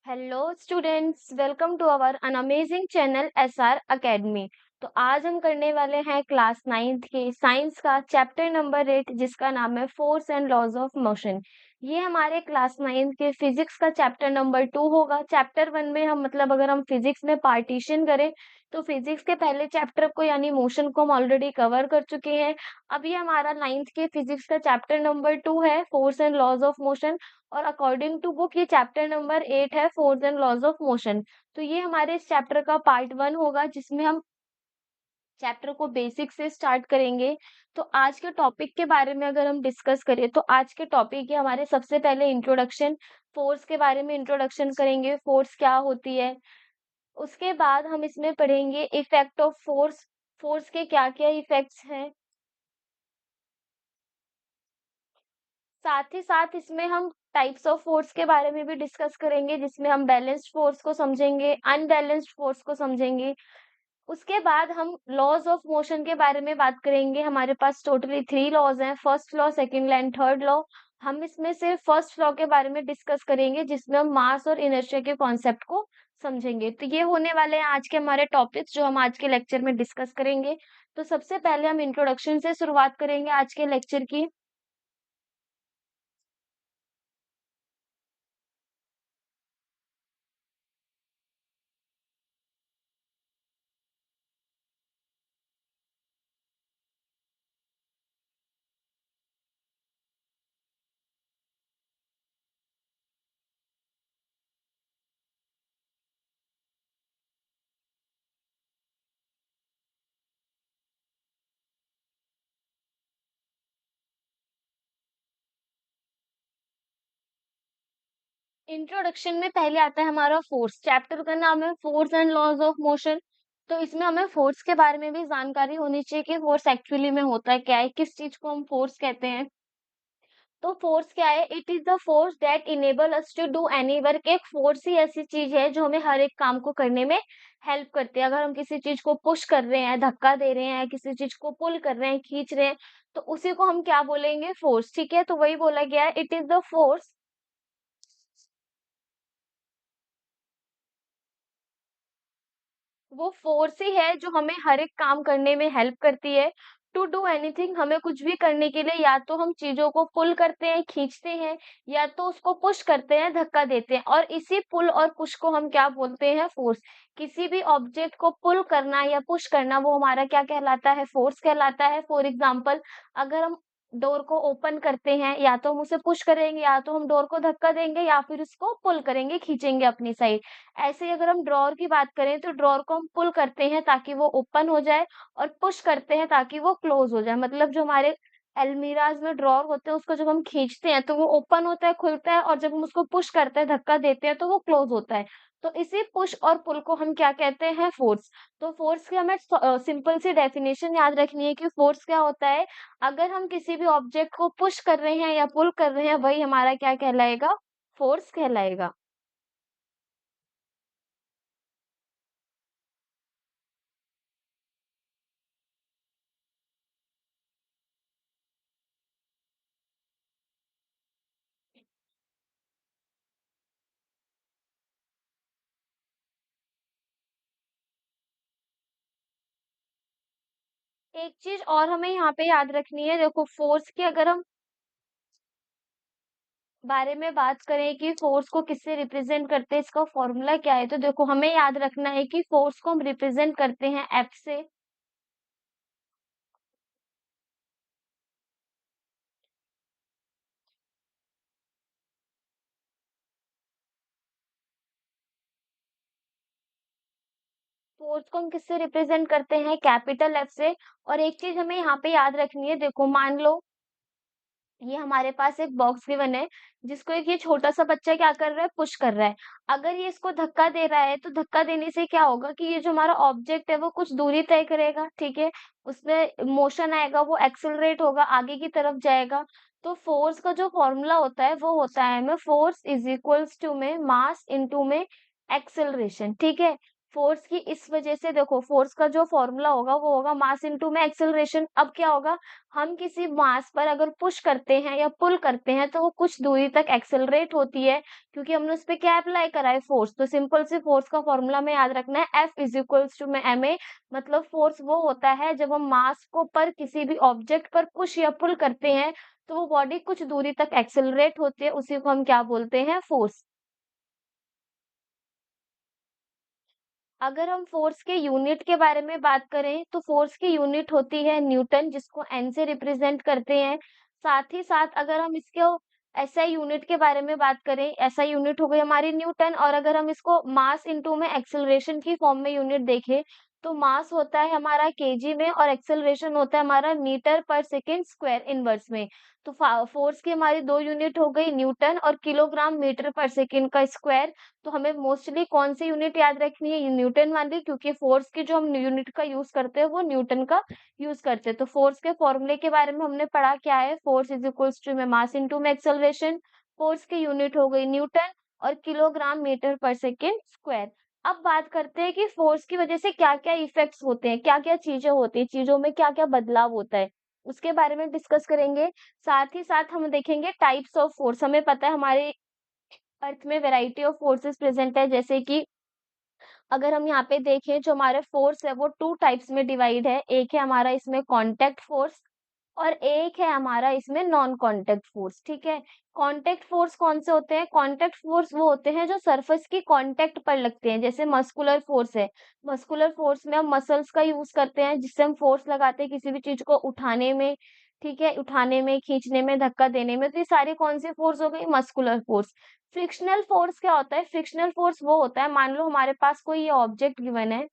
Hello students, welcome to our an amazing channel SR academy. तो आज हम करने वाले हैं क्लास 9th के साइंस का चैप्टर नंबर 8 जिसका नाम है force and laws of motion. ये हमारे क्लास 9th के फिजिक्स का चैप्टर नंबर 2 होगा। चैप्टर 1 में हम अगर हम फिजिक्स में पार्टीशन करें तो फिजिक्स के पहले चैप्टर को यानी मोशन को हम ऑलरेडी कवर कर चुके हैं। अब ये हमारा 9th के फिजिक्स का चैप्टर नंबर 2 है, force and laws of motion. और अकॉर्डिंग टू बुक ये चैप्टर नंबर 8 है, force and laws of motion. तो ये हमारे इस चैप्टर का पार्ट 1 होगा जिसमें हम चैप्टर को बेसिक से स्टार्ट करेंगे। तो आज के टॉपिक के बारे में अगर हम डिस्कस करें तो आज के टॉपिक है हमारे सबसे पहले इंट्रोडक्शन। फोर्स के बारे में इंट्रोडक्शन करेंगे, फोर्स क्या होती है। उसके बाद हम इसमें पढ़ेंगे इफेक्ट ऑफ फोर्स, फोर्स के क्या-क्या इफेक्ट्स हैं। साथ ही साथ इसमें हम टाइप्स ऑफ फोर्स के बारे में भी डिस्कस करेंगे जिसमें हम बैलेंस्ड फोर्स को समझेंगे, अनबैलेंस्ड फोर्स को समझेंगे। उसके बाद हम लॉज ऑफ मोशन के बारे में बात करेंगे। हमारे पास टोटली 3 लॉज हैं, first law, second law and third law. हम इसमें से फर्स्ट लॉ के बारे में डिस्कस करेंगे जिसमें हम मास और इनर्शिया के कॉन्सेप्ट को समझेंगे। तो ये होने वाले हैं आज के हमारे टॉपिक्स जो हम आज के लेक्चर में डिस्कस करेंगे। तो सबसे पहले हम इंट्रोडक्शन से शुरुआत करेंगे आज के लेक्चर की। इंट्रोडक्शन में पहले आता है हमारा फोर्स। चैप्टर का नाम है force and laws of motion. तो इसमें हमें फोर्स के बारे में भी जानकारी होनी चाहिए कि फोर्स एक्चुअली में होता है क्या है, किस चीज को हम फोर्स कहते हैं। तो फोर्स क्या है? It is the force that enable us to do any work. एक फोर्स ही ऐसी चीज है जो हमें हर एक काम को करने में हेल्प करती है। अगर हम किसी चीज को पुश कर रहे हैं, धक्का दे रहे हैं, किसी चीज को पुल कर रहे हैं, खींच रहे हैं, तो उसी को हम क्या बोलेंगे? फोर्स। ठीक है, तो वही बोला गया है, इट इज द फोर्स। वो फोर्स ही है जो हमें हर एक काम करने में हेल्प करती है। टू डू एनीथिंग, हमें कुछ भी करने के लिए या तो हम चीजों को पुल करते हैं, खींचते हैं, या तो उसको पुश करते हैं, धक्का देते हैं, और इसी पुल और पुश को हम क्या बोलते हैं? फोर्स। किसी भी ऑब्जेक्ट को पुल करना या पुश करना वो हमारा क्या कहलाता है? फोर्स कहलाता है। फॉर एग्जाम्पल, अगर हम डोर को ओपन करते हैं, या तो हम उसे पुश करेंगे, या तो हम डोर को धक्का देंगे, या फिर उसको पुल करेंगे, खींचेंगे अपनी साइड। ऐसे ही अगर हम ड्रॉअर की बात करें तो ड्रॉअर को हम पुल करते हैं ताकि वो ओपन हो जाए, और पुश करते हैं ताकि वो क्लोज हो जाए। मतलब जो हमारे अलमीराज में ड्रॉअर होते हैं उसको जब हम खींचते हैं तो वो ओपन होता है, खुलता है, और जब हम उसको पुश करते हैं, धक्का देते हैं, तो वो क्लोज होता है। तो इसी पुश और पुल को हम क्या कहते हैं? फोर्स। तो फोर्स की हमें सिंपल सी डेफिनेशन याद रखनी है कि फोर्स क्या होता है? अगर हम किसी भी ऑब्जेक्ट को पुश कर रहे हैं या पुल कर रहे हैं, वही हमारा क्या कहलाएगा? फोर्स कहलाएगा। एक चीज और हमें यहाँ पे याद रखनी है, देखो फोर्स की अगर हम बारे में बात करें कि फोर्स को किससे रिप्रेजेंट करते हैं, इसका फॉर्मूला क्या है, तो देखो हमें याद रखना है कि फोर्स को हम रिप्रेजेंट करते हैं एफ से। फोर्स को हम किससे रिप्रेजेंट करते हैं? कैपिटल एफ से। और एक चीज हमें यहाँ पे याद रखनी है, देखो मान लो ये हमारे पास एक बॉक्स गिवन है जिसको एक ये छोटा सा बच्चा क्या कर रहा है? पुश कर रहा है। अगर ये इसको धक्का दे रहा है तो धक्का देने से क्या होगा कि ये जो हमारा ऑब्जेक्ट है वो कुछ दूरी तय करेगा, ठीक है। उसमें मोशन आएगा, वो एक्सेलरेट होगा, आगे की तरफ जाएगा। तो फोर्स का जो फॉर्मूला होता है वो होता है में फोर्स इज इक्वल्स टू में मास इनटू में एक्सेलरेशन, ठीक है। फोर्स की इस वजह से देखो फोर्स का जो फॉर्मूला होगा वो होगा मास इनटू में एक्सेलरेशन। अब क्या होगा, हम किसी मास पर अगर पुश करते हैं या पुल करते हैं तो वो कुछ दूरी तक एक्सेलरेट होती है, क्योंकि हमने उस पे क्या अप्लाई करा है, फोर्स। तो सिंपल से फोर्स का फॉर्मूला में याद रखना है, F इज इक्वल्स टू में ma। मतलब फोर्स वो होता है जब हम मास को पर किसी भी ऑब्जेक्ट पर पुश या पुल करते हैं तो वो बॉडी कुछ दूरी तक एक्सेलरेट होती है, उसी को हम क्या बोलते हैं, फोर्स। अगर हम फोर्स के यूनिट के बारे में बात करें तो फोर्स की यूनिट होती है न्यूटन, जिसको एन से रिप्रेजेंट करते हैं। साथ ही साथ अगर हम इसको एसआई यूनिट के बारे में बात करें, एसआई यूनिट हो गई हमारी न्यूटन। और अगर हम इसको मास इनटू में एक्सेलरेशन की फॉर्म में यूनिट देखें तो मास होता है हमारा केजी में और एक्सेलरेशन होता है हमारा मीटर पर सेकेंड स्क्वायर इनवर्स में। तो फोर्स की हमारी दो यूनिट हो गई न्यूटन और किलोग्राम मीटर पर सेकेंड का स्क्वायर। तो हमें मोस्टली कौन सी यूनिट याद रखनी है, ये न्यूटन वाली, क्योंकि फोर्स की जो हम यूनिट का यूज करते हैं वो न्यूटन का यूज करते हैं। तो फोर्स के फॉर्मूले के बारे में हमने पढ़ा क्या है, फोर्स इज इक्वल्स टू में मास इनटू में एक्सेलरेशन। फोर्स की यूनिट हो गई न्यूटन और किलोग्राम मीटर पर सेकेंड स्क्वायर। अब बात करते हैं कि फोर्स की वजह से क्या क्या इफेक्ट्स होते हैं, क्या क्या चीजें होती है, चीजों में क्या क्या बदलाव होता है, उसके बारे में डिस्कस करेंगे। साथ ही साथ हम देखेंगे टाइप्स ऑफ फोर्स। हमें पता है हमारे अर्थ में वैरायटी ऑफ फोर्सेस प्रेजेंट है, जैसे कि अगर हम यहाँ पे देखें जो हमारे फोर्स है वो टू टाइप्स में डिवाइड है। एक है हमारा इसमें कांटेक्ट फोर्स और एक है हमारा इसमें नॉन कांटेक्ट फोर्स। ठीक है, कांटेक्ट फोर्स कौन से होते हैं, कांटेक्ट फोर्स वो होते हैं जो सरफेस की कांटेक्ट पर लगते हैं, जैसे मस्कुलर फोर्स है। मस्कुलर फोर्स में हम मसल्स का यूज करते हैं जिससे हम फोर्स लगाते हैं किसी भी चीज को उठाने में। ठीक है, उठाने में, खींचने में, धक्का देने में। तो ये सारी कौन सी फोर्स हो गई, मस्कुलर फोर्स। फ्रिक्शनल फोर्स क्या होता है, फ्रिक्शनल फोर्स वो होता है, मान लो हमारे पास कोई ये ऑब्जेक्ट गिवन है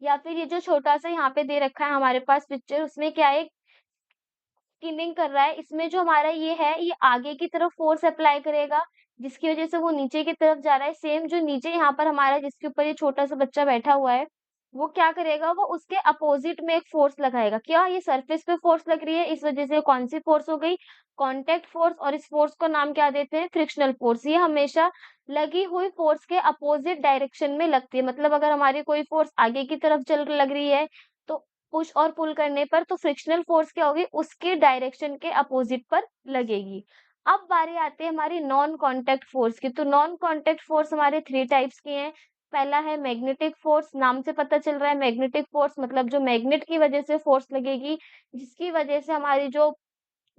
या फिर ये जो छोटा सा यहाँ पे दे रखा है हमारे पास पिक्चर, उसमें क्या है, स्किमिंग कर रहा है। इसमें जो हमारा ये है ये आगे की तरफ फोर्स अप्लाई करेगा जिसकी वजह से वो नीचे की तरफ जा रहा है। सेम जो नीचे यहाँ पर हमारा जिसके ऊपर ये छोटा सा बच्चा बैठा हुआ है वो क्या करेगा, वो उसके अपोजिट में एक फोर्स लगाएगा। क्या ये सरफेस पे फोर्स लग रही है, इस वजह से कौन सी फोर्स हो गई, कांटेक्ट फोर्स। और इस फोर्स को नाम क्या देते हैं, फ्रिक्शनल फोर्स। ये हमेशा लगी हुई फोर्स के अपोजिट डायरेक्शन में लगती है। मतलब अगर हमारी कोई फोर्स आगे की तरफ चल लग रही है तो पुश और पुल करने पर तो फ्रिक्शनल फोर्स क्या होगी, उसके डायरेक्शन के अपोजिट पर लगेगी। अब बारी आती है हमारी नॉन कांटेक्ट फोर्स की। तो नॉन कांटेक्ट फोर्स हमारे थ्री टाइप्स की हैं। पहला है मैग्नेटिक फोर्स, नाम से पता चल रहा है मैग्नेटिक फोर्स मतलब जो मैग्नेट की वजह से फोर्स लगेगी, जिसकी वजह से हमारी जो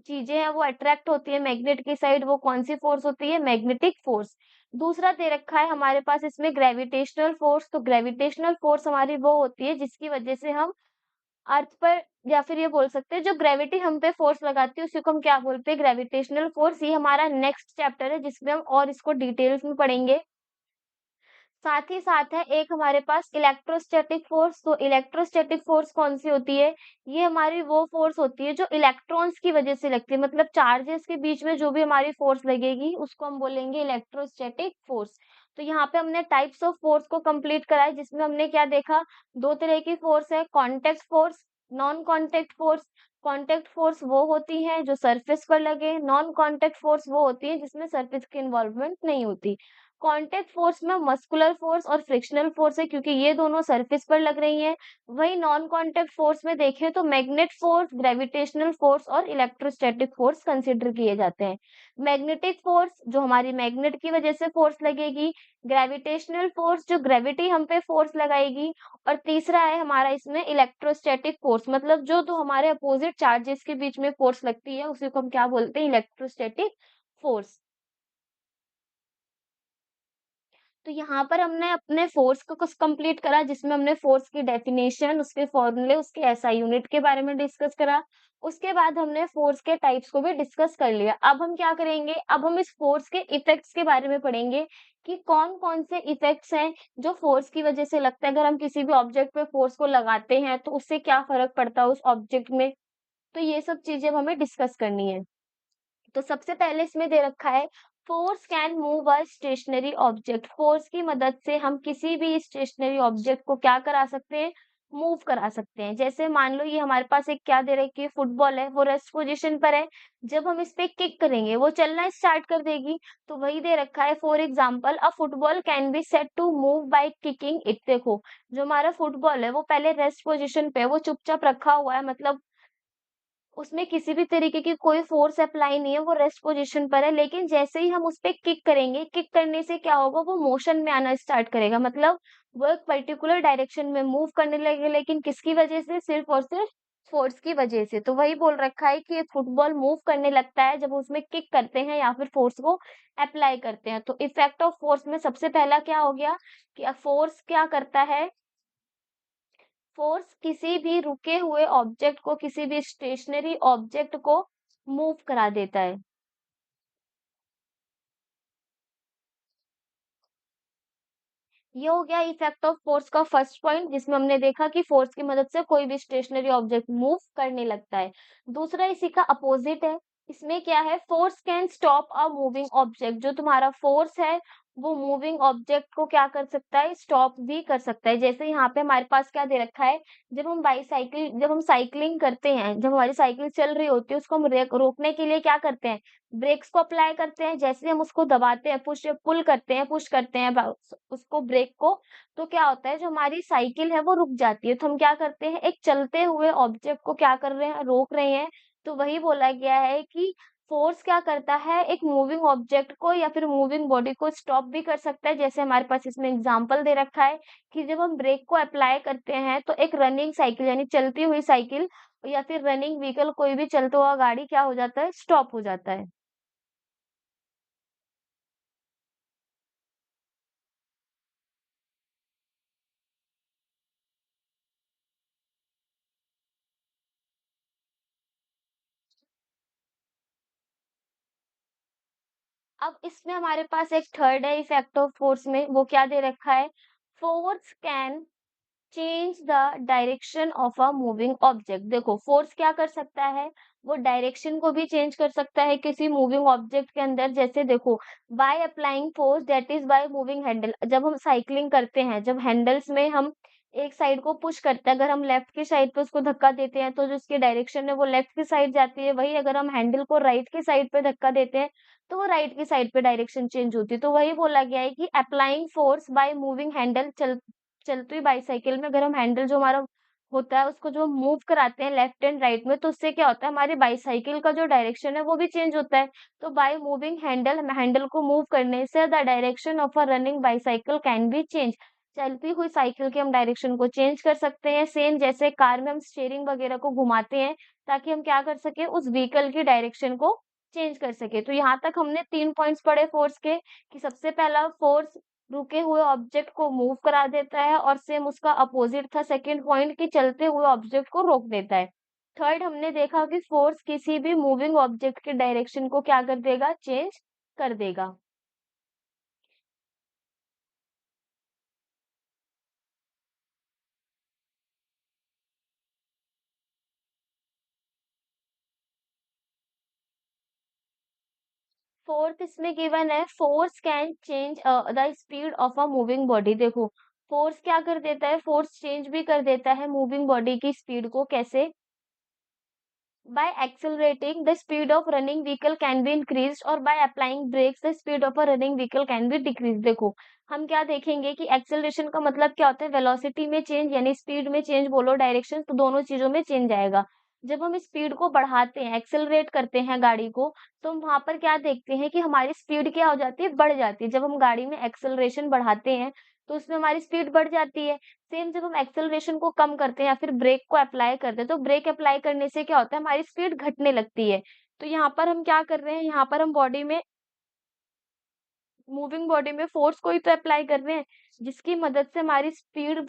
चीजें हैं वो अट्रैक्ट होती है मैग्नेट की साइड, वो कौन सी फोर्स होती है, मैग्नेटिक फोर्स। दूसरा दे रखा है हमारे पास इसमें ग्रेविटेशनल फोर्स। तो ग्रेविटेशनल फोर्स हमारी वो होती है जिसकी वजह से हम अर्थ पर, या फिर ये बोल सकते हैं जो ग्रेविटी हम पे फोर्स लगाती है उसी को हम क्या बोलते हैं, ग्रेविटेशनल फोर्स। ये हमारा नेक्स्ट चैप्टर है जिसमें हम और इसको डिटेल्स में पढ़ेंगे। साथ ही साथ है एक हमारे पास इलेक्ट्रोस्टैटिक फोर्स। तो इलेक्ट्रोस्टैटिक फोर्स कौन सी होती है, ये हमारी वो फोर्स होती है जो इलेक्ट्रॉन्स की वजह से लगती है। मतलब चार्जेस के बीच में जो भी हमारी फोर्स लगेगी उसको हम बोलेंगे इलेक्ट्रोस्टैटिक फोर्स। तो यहाँ पे हमने टाइप्स ऑफ फोर्स को कंप्लीट करा है जिसमें हमने क्या देखा, दो तरह की फोर्स है, contact force, non contact force. Contact force वो होती है जो सरफेस पर लगे, नॉन कॉन्टेक्ट फोर्स वो होती है जिसमें सरफेस की इन्वॉल्वमेंट नहीं होती। कांटेक्ट फोर्स में मस्कुलर फोर्स और फ्रिक्शनल फोर्स है क्योंकि ये दोनों सरफेस पर लग रही हैं। वही नॉन कांटेक्ट फोर्स में देखें तो मैग्नेट फोर्स, ग्रेविटेशनल फोर्स और इलेक्ट्रोस्टैटिक फोर्स कंसीडर किए जाते हैं। मैग्नेटिक फोर्स जो हमारी मैग्नेट की वजह से फोर्स लगेगी, ग्रेविटेशनल फोर्स जो ग्रेविटी हम पे फोर्स लगाएगी, और तीसरा है हमारा इसमें इलेक्ट्रोस्टैटिक फोर्स मतलब जो दो हमारे अपोजिट चार्जेस के बीच में फोर्स लगती है उसी को हम क्या बोलते हैं, इलेक्ट्रोस्टैटिक फोर्स। तो यहाँ पर हमने अपने फोर्स को कुछ कंप्लीट करा जिसमें हमने फोर्स की डेफिनेशन, उसके फॉर्मूले, उसके एसआई यूनिट के बारे में डिस्कस करा। उसके बाद हमने फोर्स के टाइप्स को भी डिस्कस कर लिया। अब हम क्या करेंगे, अब हम इस फोर्स के इफेक्ट्स के बारे में पढ़ेंगे कि कौन-कौन से इफेक्ट्स हैं जो फोर्स की वजह से लगता है। अगर हम किसी भी ऑब्जेक्ट पे फोर्स को लगाते हैं तो उससे क्या फर्क पड़ता है उस ऑब्जेक्ट में। तो ये सब चीजें अब हमें डिस्कस करनी है। तो सबसे पहले इसमें दे रखा है force can move a stationary object. Force की मदद से हम किसी भी स्टेशनरी ऑब्जेक्ट को क्या करा सकते हैं, मूव करा सकते हैं। जैसे मान लो ये हमारे पास एक क्या दे रखी है फुटबॉल है, वो रेस्ट पोज़ीशन पर है। जब हम इस पे किक करेंगे, वो चलना स्टार्ट कर देगी। तो वही दे रखा है for example a football can be set to move by kicking it. देखो, जो हमारा फुटबॉल है वो पहले रेस्ट पोज़ीशन पे है, वो चुपचाप रखा हुआ है मतलब उसमें किसी भी तरीके की कोई फ़ोर्स अप्लाई नहीं है, वो रेस्ट पोज़ीशन पर है, लेकिन जैसे ही हम उस पे किक करेंगे, किक करने से क्या होगा वो मोशन में आना स्टार्ट करेगा। मतलब वो एक पर्टिकुलर डायरेक्शन में मूव करने लगेगा लेकिन किसकी वज़ह से? सिर्फ़ और सिर्फ़ फ़ोर्स की वज़ह से। तो वही बोल रखा है कि फुटबॉल मूव करने लगता है जब उसमें किक करते हैं या फिर फ़ोर्स को अप्लाई करते हैं। तो इफ़ेक्ट ऑफ फ़ोर्स में सबसे पहला क्या हो गया कि फ़ोर्स क्या करता है फोर्स किसी भी रुके हुए ऑब्जेक्ट को, किसी भी स्टेशनरी ऑब्जेक्ट को मूव करा देता है। ये हो गया इफेक्ट ऑफ फोर्स का फर्स्ट पॉइंट जिसमें हमने देखा कि फोर्स की मदद से कोई भी स्टेशनरी ऑब्जेक्ट मूव करने लगता है। दूसरा इसी का अपोजिट है। इसमें क्या है? Force can stop a moving object. जो तुम्हारा फोर्स है वो मूविंग ऑब्जेक्ट को क्या कर सकता है? स्टॉप भी कर सकता है। जैसे यहाँ पे हमारे पास क्या दे रखा है? जब हम साइक्लिंग करते हैं, जब हमारी साइकिल चल रही होती है उसको हम रोकने के लिए क्या करते हैं? ब्रेक्स को अप्लाई करते हैं। जैसे हम उसको दबाते हैं, पुश करते हैं उसको ब्रेक को, तो क्या होता है जो हमारी साइकिल है वो रुक जाती है। तो हम क्या करते हैं? एक चलते हुए ऑब्जेक्ट को क्या कर रहे हैं? रोक रहे हैं। तो वही बोला गया है कि फोर्स क्या करता है? एक मूविंग ऑब्जेक्ट को या फिर मूविंग बॉडी को स्टॉप भी कर सकता है। जैसे हमारे पास इसमें एग्जांपल दे रखा है कि जब हम ब्रेक को अप्लाई करते हैं तो एक रनिंग साइकिल यानी चलती हुई साइकिल या फिर रनिंग व्हीकल कोई भी चलता हुआ गाड़ी क्या हो जाता है? स्टॉप हो जाता है। अब इसमें हमारे पास एक थर्ड है इफेक्ट ऑफ फोर्स में, वो क्या दे रखा है? Force can change the direction of a moving object. देखो फोर्स क्या कर सकता है? वो डायरेक्शन को भी चेंज कर सकता है किसी मूविंग ऑब्जेक्ट के अंदर। जैसे देखो, by applying force that is by moving handle. जब हम साइक्लिंग करते हैं, जब हैंडल्स में हम एक साइड को पुश करते हैं, अगर हम लेफ्ट की साइड पे उसको धक्का देते हैं तो जो उसकी डायरेक्शन है वो लेफ्ट की साइड जाती है। वही अगर हम हैंडल को राइट की साइड पे धक्का देते हैं तो वो राइट की साइड पे डायरेक्शन चेंज होती है। तो वही बोला गया है कि applying force by moving handle चलती हुई बाईसाइकिल में अगर हम हैंडल जो हमारा होता है उसको जो मूव कराते हैं लेफ्ट एंड राइट में, तो उससे क्या होता है? हमारी बाईसाइकिल का जो डायरेक्शन है वो भी चेंज होता है। तो बाय मूविंग हैंडल, हैंडल को मूव करने से the direction of a running bicycle can be change. चलती हुई साइकिल के हम डायरेक्शन को चेंज कर सकते हैं। सेम जैसे कार में हम स्टीयरिंग वगैरह को घुमाते हैं ताकि हम क्या कर सके? उस व्हीकल की डायरेक्शन को चेंज कर सके। तो यहाँ तक हमने 3 पॉइंट्स पढ़े फोर्स के कि सबसे पहला फोर्स रुके हुए ऑब्जेक्ट को मूव करा देता है और सेम उसका अपोजिट था सेकंड पॉइंट कि चलते हुए ऑब्जेक्ट को रोक देता है। थर्ड हमने देखा कि फोर्स किसी भी मूविंग ऑब्जेक्ट के डायरेक्शन को क्या कर देगा? चेंज कर देगा। फोर्थ इसमें गिवन है force can change the speed of a moving body. देखो फोर्स क्या कर देता है? फोर्स चेंज भी कर देता है मूविंग बॉडी की स्पीड को। कैसे? By accelerating, the speed of running vehicle can be increased और by applying brakes, the speed of a running vehicle can be decreased। देखो, हम क्या देखेंगे कि एक्सेलरेशन का मतलब क्या होता है? वेलोसिटी में चेंज यानी स्पीड में चेंज बोलो डायरेक्शन, तो दोनों चीजों में चेंज आएगा। जब हम स्पीड को बढ़ाते हैं, एक्सेलरेट करते हैं गाड़ी को, तो हम वहां पर क्या देखते हैं कि हमारी स्पीड क्या हो जाती है? बढ़ जाती है। जब हम गाड़ी में एक्सेलरेशन बढ़ाते हैं तो उसमें हमारी स्पीड बढ़ जाती है। सेम जब हम एक्सेलरेशन को कम करते हैं या फिर ब्रेक को अप्लाई करते हैं, तो ब्रेक अप्लाई करने से क्या होता है? हमारी स्पीड घटने लगती है। तो यहाँ पर हम क्या कर रहे हैं? यहाँ पर हम बॉडी में मूविंग बॉडी में फोर्स को ही तो अप्लाई कर रहे हैं, जिसकी मदद से हमारी स्पीड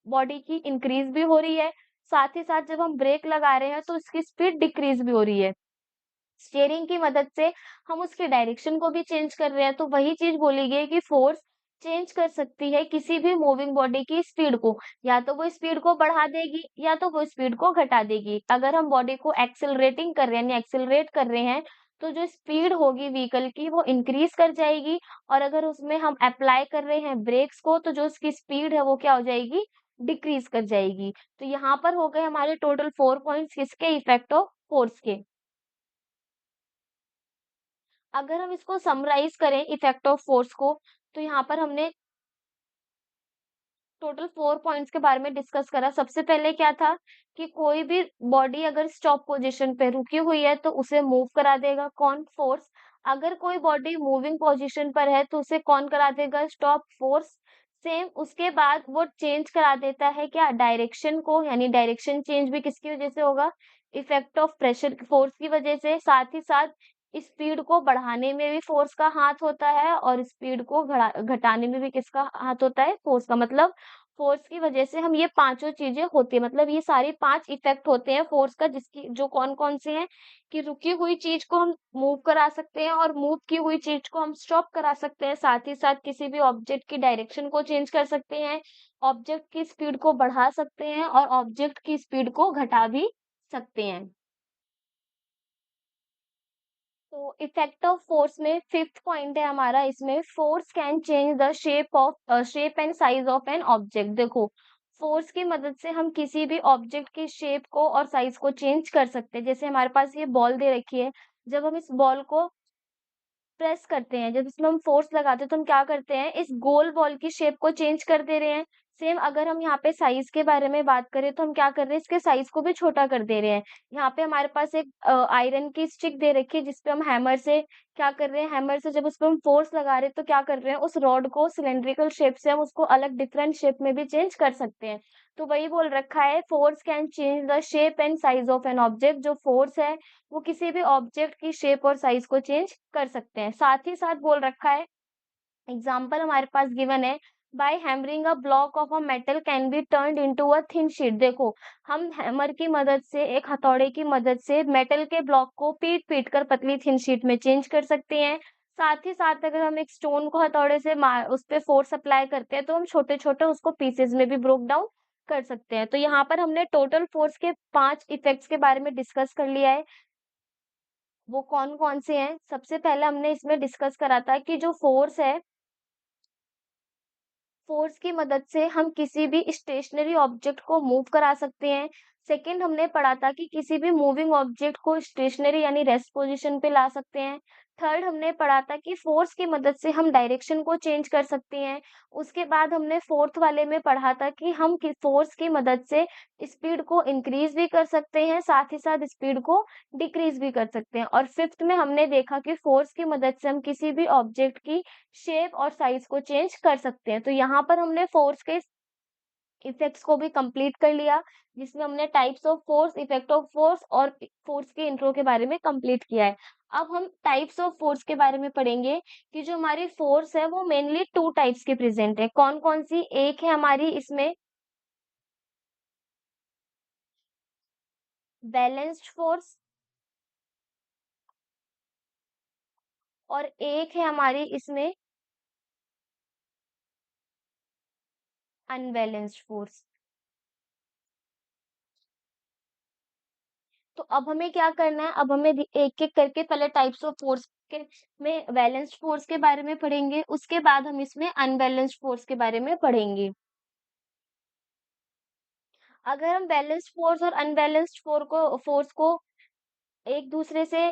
बॉडी की इंक्रीज भी हो रही है। साथ ही साथ जब हम ब्रेक लगा रहे हैं तो उसकी स्पीड डिक्रीज भी हो रही है। स्टीयरिंग की मदद से हम उसके डायरेक्शन को भी चेंज कर रहे हैं। तो वही चीज बोली गई है कि फोर्स चेंज कर सकती है किसी भी मूविंग बॉडी की स्पीड को। या तो वो स्पीड को बढ़ा देगी या तो वो स्पीड को घटा देगी। अगर हम बॉडी को एक्सेलरेटिंग कर रहे हैं यानी एक्सेलरेट कर रहे हैं तो जो स्पीड होगी व्हीकल की वो इंक्रीज कर जाएगी। और अगर उसमें हम अप्लाई कर रहे हैं ब्रेक्स को तो जो उसकी स्पीड है वो क्या हो जाएगी? डिक्रीज कर जाएगी। तो यहाँ पर हो गए हमारे टोटल 4 पॉइंट्स किसके, इफेक्ट ऑफ फोर्स के। अगर हम इसको समराइज करें इफेक्ट ऑफ फोर्स को, तो यहाँ पर हमने टोटल 4 पॉइंट्स के बारे में डिस्कस करा। सबसे पहले क्या था कि कोई भी बॉडी अगर स्टॉप पोजीशन पे रुकी हुई है तो उसे मूव करा देगा कौन, फोर्स। अगर कोई बॉडी मूविंग पोजीशन पर है तो उसे कौन करा देगा, स्टॉप, फोर्स। सेम उसके बाद वो चेंज करा देता है क्या, डायरेक्शन को, यानी डायरेक्शन चेंज भी किसकी वजह से होगा, इफेक्ट ऑफ प्रेशर फोर्स की वजह से। साथ ही साथ स्पीड को बढ़ाने में भी फोर्स का हाथ होता है और स्पीड को घटाने में भी किसका हाथ होता है, फोर्स का। मतलब फोर्स की वजह से हम ये पांचों चीजें होती है, मतलब ये सारे 5 इफेक्ट होते हैं फोर्स का, जिसकी जो कौन-कौन से हैं कि रुकी हुई चीज को हम मूव करा सकते हैं और मूव की हुई चीज को हम स्टॉप करा सकते हैं। साथ ही साथ किसी भी ऑब्जेक्ट की डायरेक्शन को चेंज कर सकते हैं, ऑब्जेक्ट की स्पीड को बढ़ा सकते हैं और ऑब्जेक्ट की स्पीड को घटा भी सकते हैं। तो इफेक्ट ऑफ फोर्स में फिफ्थ पॉइंट है हमारा इसमें, force can change the shape and size of an object. देखो, फोर्स की मदद से हम किसी भी ऑब्जेक्ट की शेप को और साइज को चेंज कर सकते हैं। जैसे हमारे पास ये बॉल दे रखी है, जब हम इस बॉल को प्रेस करते हैं, जब इसमें हम फोर्स लगाते हैं तो हम क्या करते हैं, इस गोल बॉल की शेप को चेंज कर दे रहे हैं। सेम अगर हम यहाँ पे साइज के बारे में बात करें तो हम क्या कर रहे हैं, इसके साइज को भी छोटा कर दे रहे हैं। यहाँ पे हमारे पास एक आयरन की स्टिक दे रखी है जिसपे हम हैमर से क्या कर रहे हैं, हैमर से जब उस पे हम फोर्स लगा रहे हैं तो क्या कर रहे हैं, उस रॉड को सिलेंड्रिकल शेप से हम उसको अलग डिफरेंट शेप में भी चेंज कर सकते हैं। तो वही बोल रखा है, force can change the shape and size of an object. जो फोर्स है वो किसी भी ऑब्जेक्ट की शेप और साइज को चेंज कर सकते हैं। साथ ही साथ बोल रखा है, एग्जाम्पल हमारे पास गिवन है, by hammering a block of a metal can be turned into a thin sheet. देखो, हम हैमर की मदद से, एक हथौड़े की मदद से मेटल के ब्लॉक को पीट पीट कर पतली थिन शीट में चेंज कर सकते हैं। साथ ही साथ अगर हम एक स्टोन को हथौड़े से मार उस पे फोर्स अप्लाई करते हैं तो हम छोटे छोटे उसको पीसेज में भी ब्रोक डाउन कर सकते हैं। तो यहाँ पर हमने टोटल फोर्स के 5 इफेक्ट्स के बारे में डिस्कस कर लिया है। वो कौन-कौन से हैं? सबसे पहले हमने इसमें डिस्कस करा था कि जो फोर्स है, फोर्स की मदद से हम किसी भी स्टेशनरी ऑब्जेक्ट को मूव करा सकते हैं। सेकंड हमने पढ़ा था कि किसी भी मूविंग ऑब्जेक्ट को स्टेशनरी यानी रेस्ट पोजीशन पे ला सकते हैं। थर्ड हमने पढ़ा था कि फोर्स की मदद से हम डायरेक्शन को चेंज कर सकते हैं। उसके बाद हमने फोर्थ वाले में पढ़ा था कि हम फोर्स की मदद से स्पीड को इंक्रीज भी कर सकते हैं, साथ ही साथ स्पीड को डिक्रीज भी कर सकते हैं। और फिफ्थ में हमने देखा कि फोर्स की मदद से हम किसी भी ऑब्जेक्ट की शेप और साइज को चेंज कर सकते हैं। तो यहाँ पर हमने फोर्स के इफेक्ट्स को भी कंप्लीट कर लिया, जिसमें हमने types of force, effect of force और फोर्स के इंट्रो के बारे में कंप्लीट किया है। अब हम टाइप्स ऑफ फोर्स के बारे में पढ़ेंगे कि जो हमारी फोर्स है वो मेनली 2 टाइप्स की प्रेजेंट है। कौन-कौन सी? एक है हमारी इसमें बैलेंस्ड फोर्स और एक है हमारी इसमें अनबैलेंस्ड फोर्स। तो अब हमें क्या करना है, अब हमें एक-एक करके पहले टाइप्स ऑफ फोर्स के में बैलेंस्ड फोर्स के बारे में पढ़ेंगे, उसके बाद हम इसमें अनबैलेंस्ड फोर्स के बारे में पढ़ेंगे। अगर हम बैलेंस्ड फोर्स और अनबैलेंस्ड फोर्स को एक दूसरे से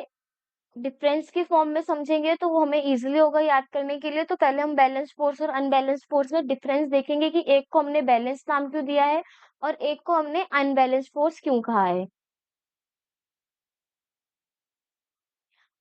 डिफरेंस की फॉर्म में समझेंगे तो वो हमें ईज़िली होगा याद करने के लिए। तो पहले हम बैलेंस्ड फोर्स और अनबैलेंस्ड फोर्स में डिफरेंस देखेंगे कि एक को हमने बैलेंस नाम क्यों दिया है और एक को हमने अनबैलेंस्ड फोर्स क्यों कहा है।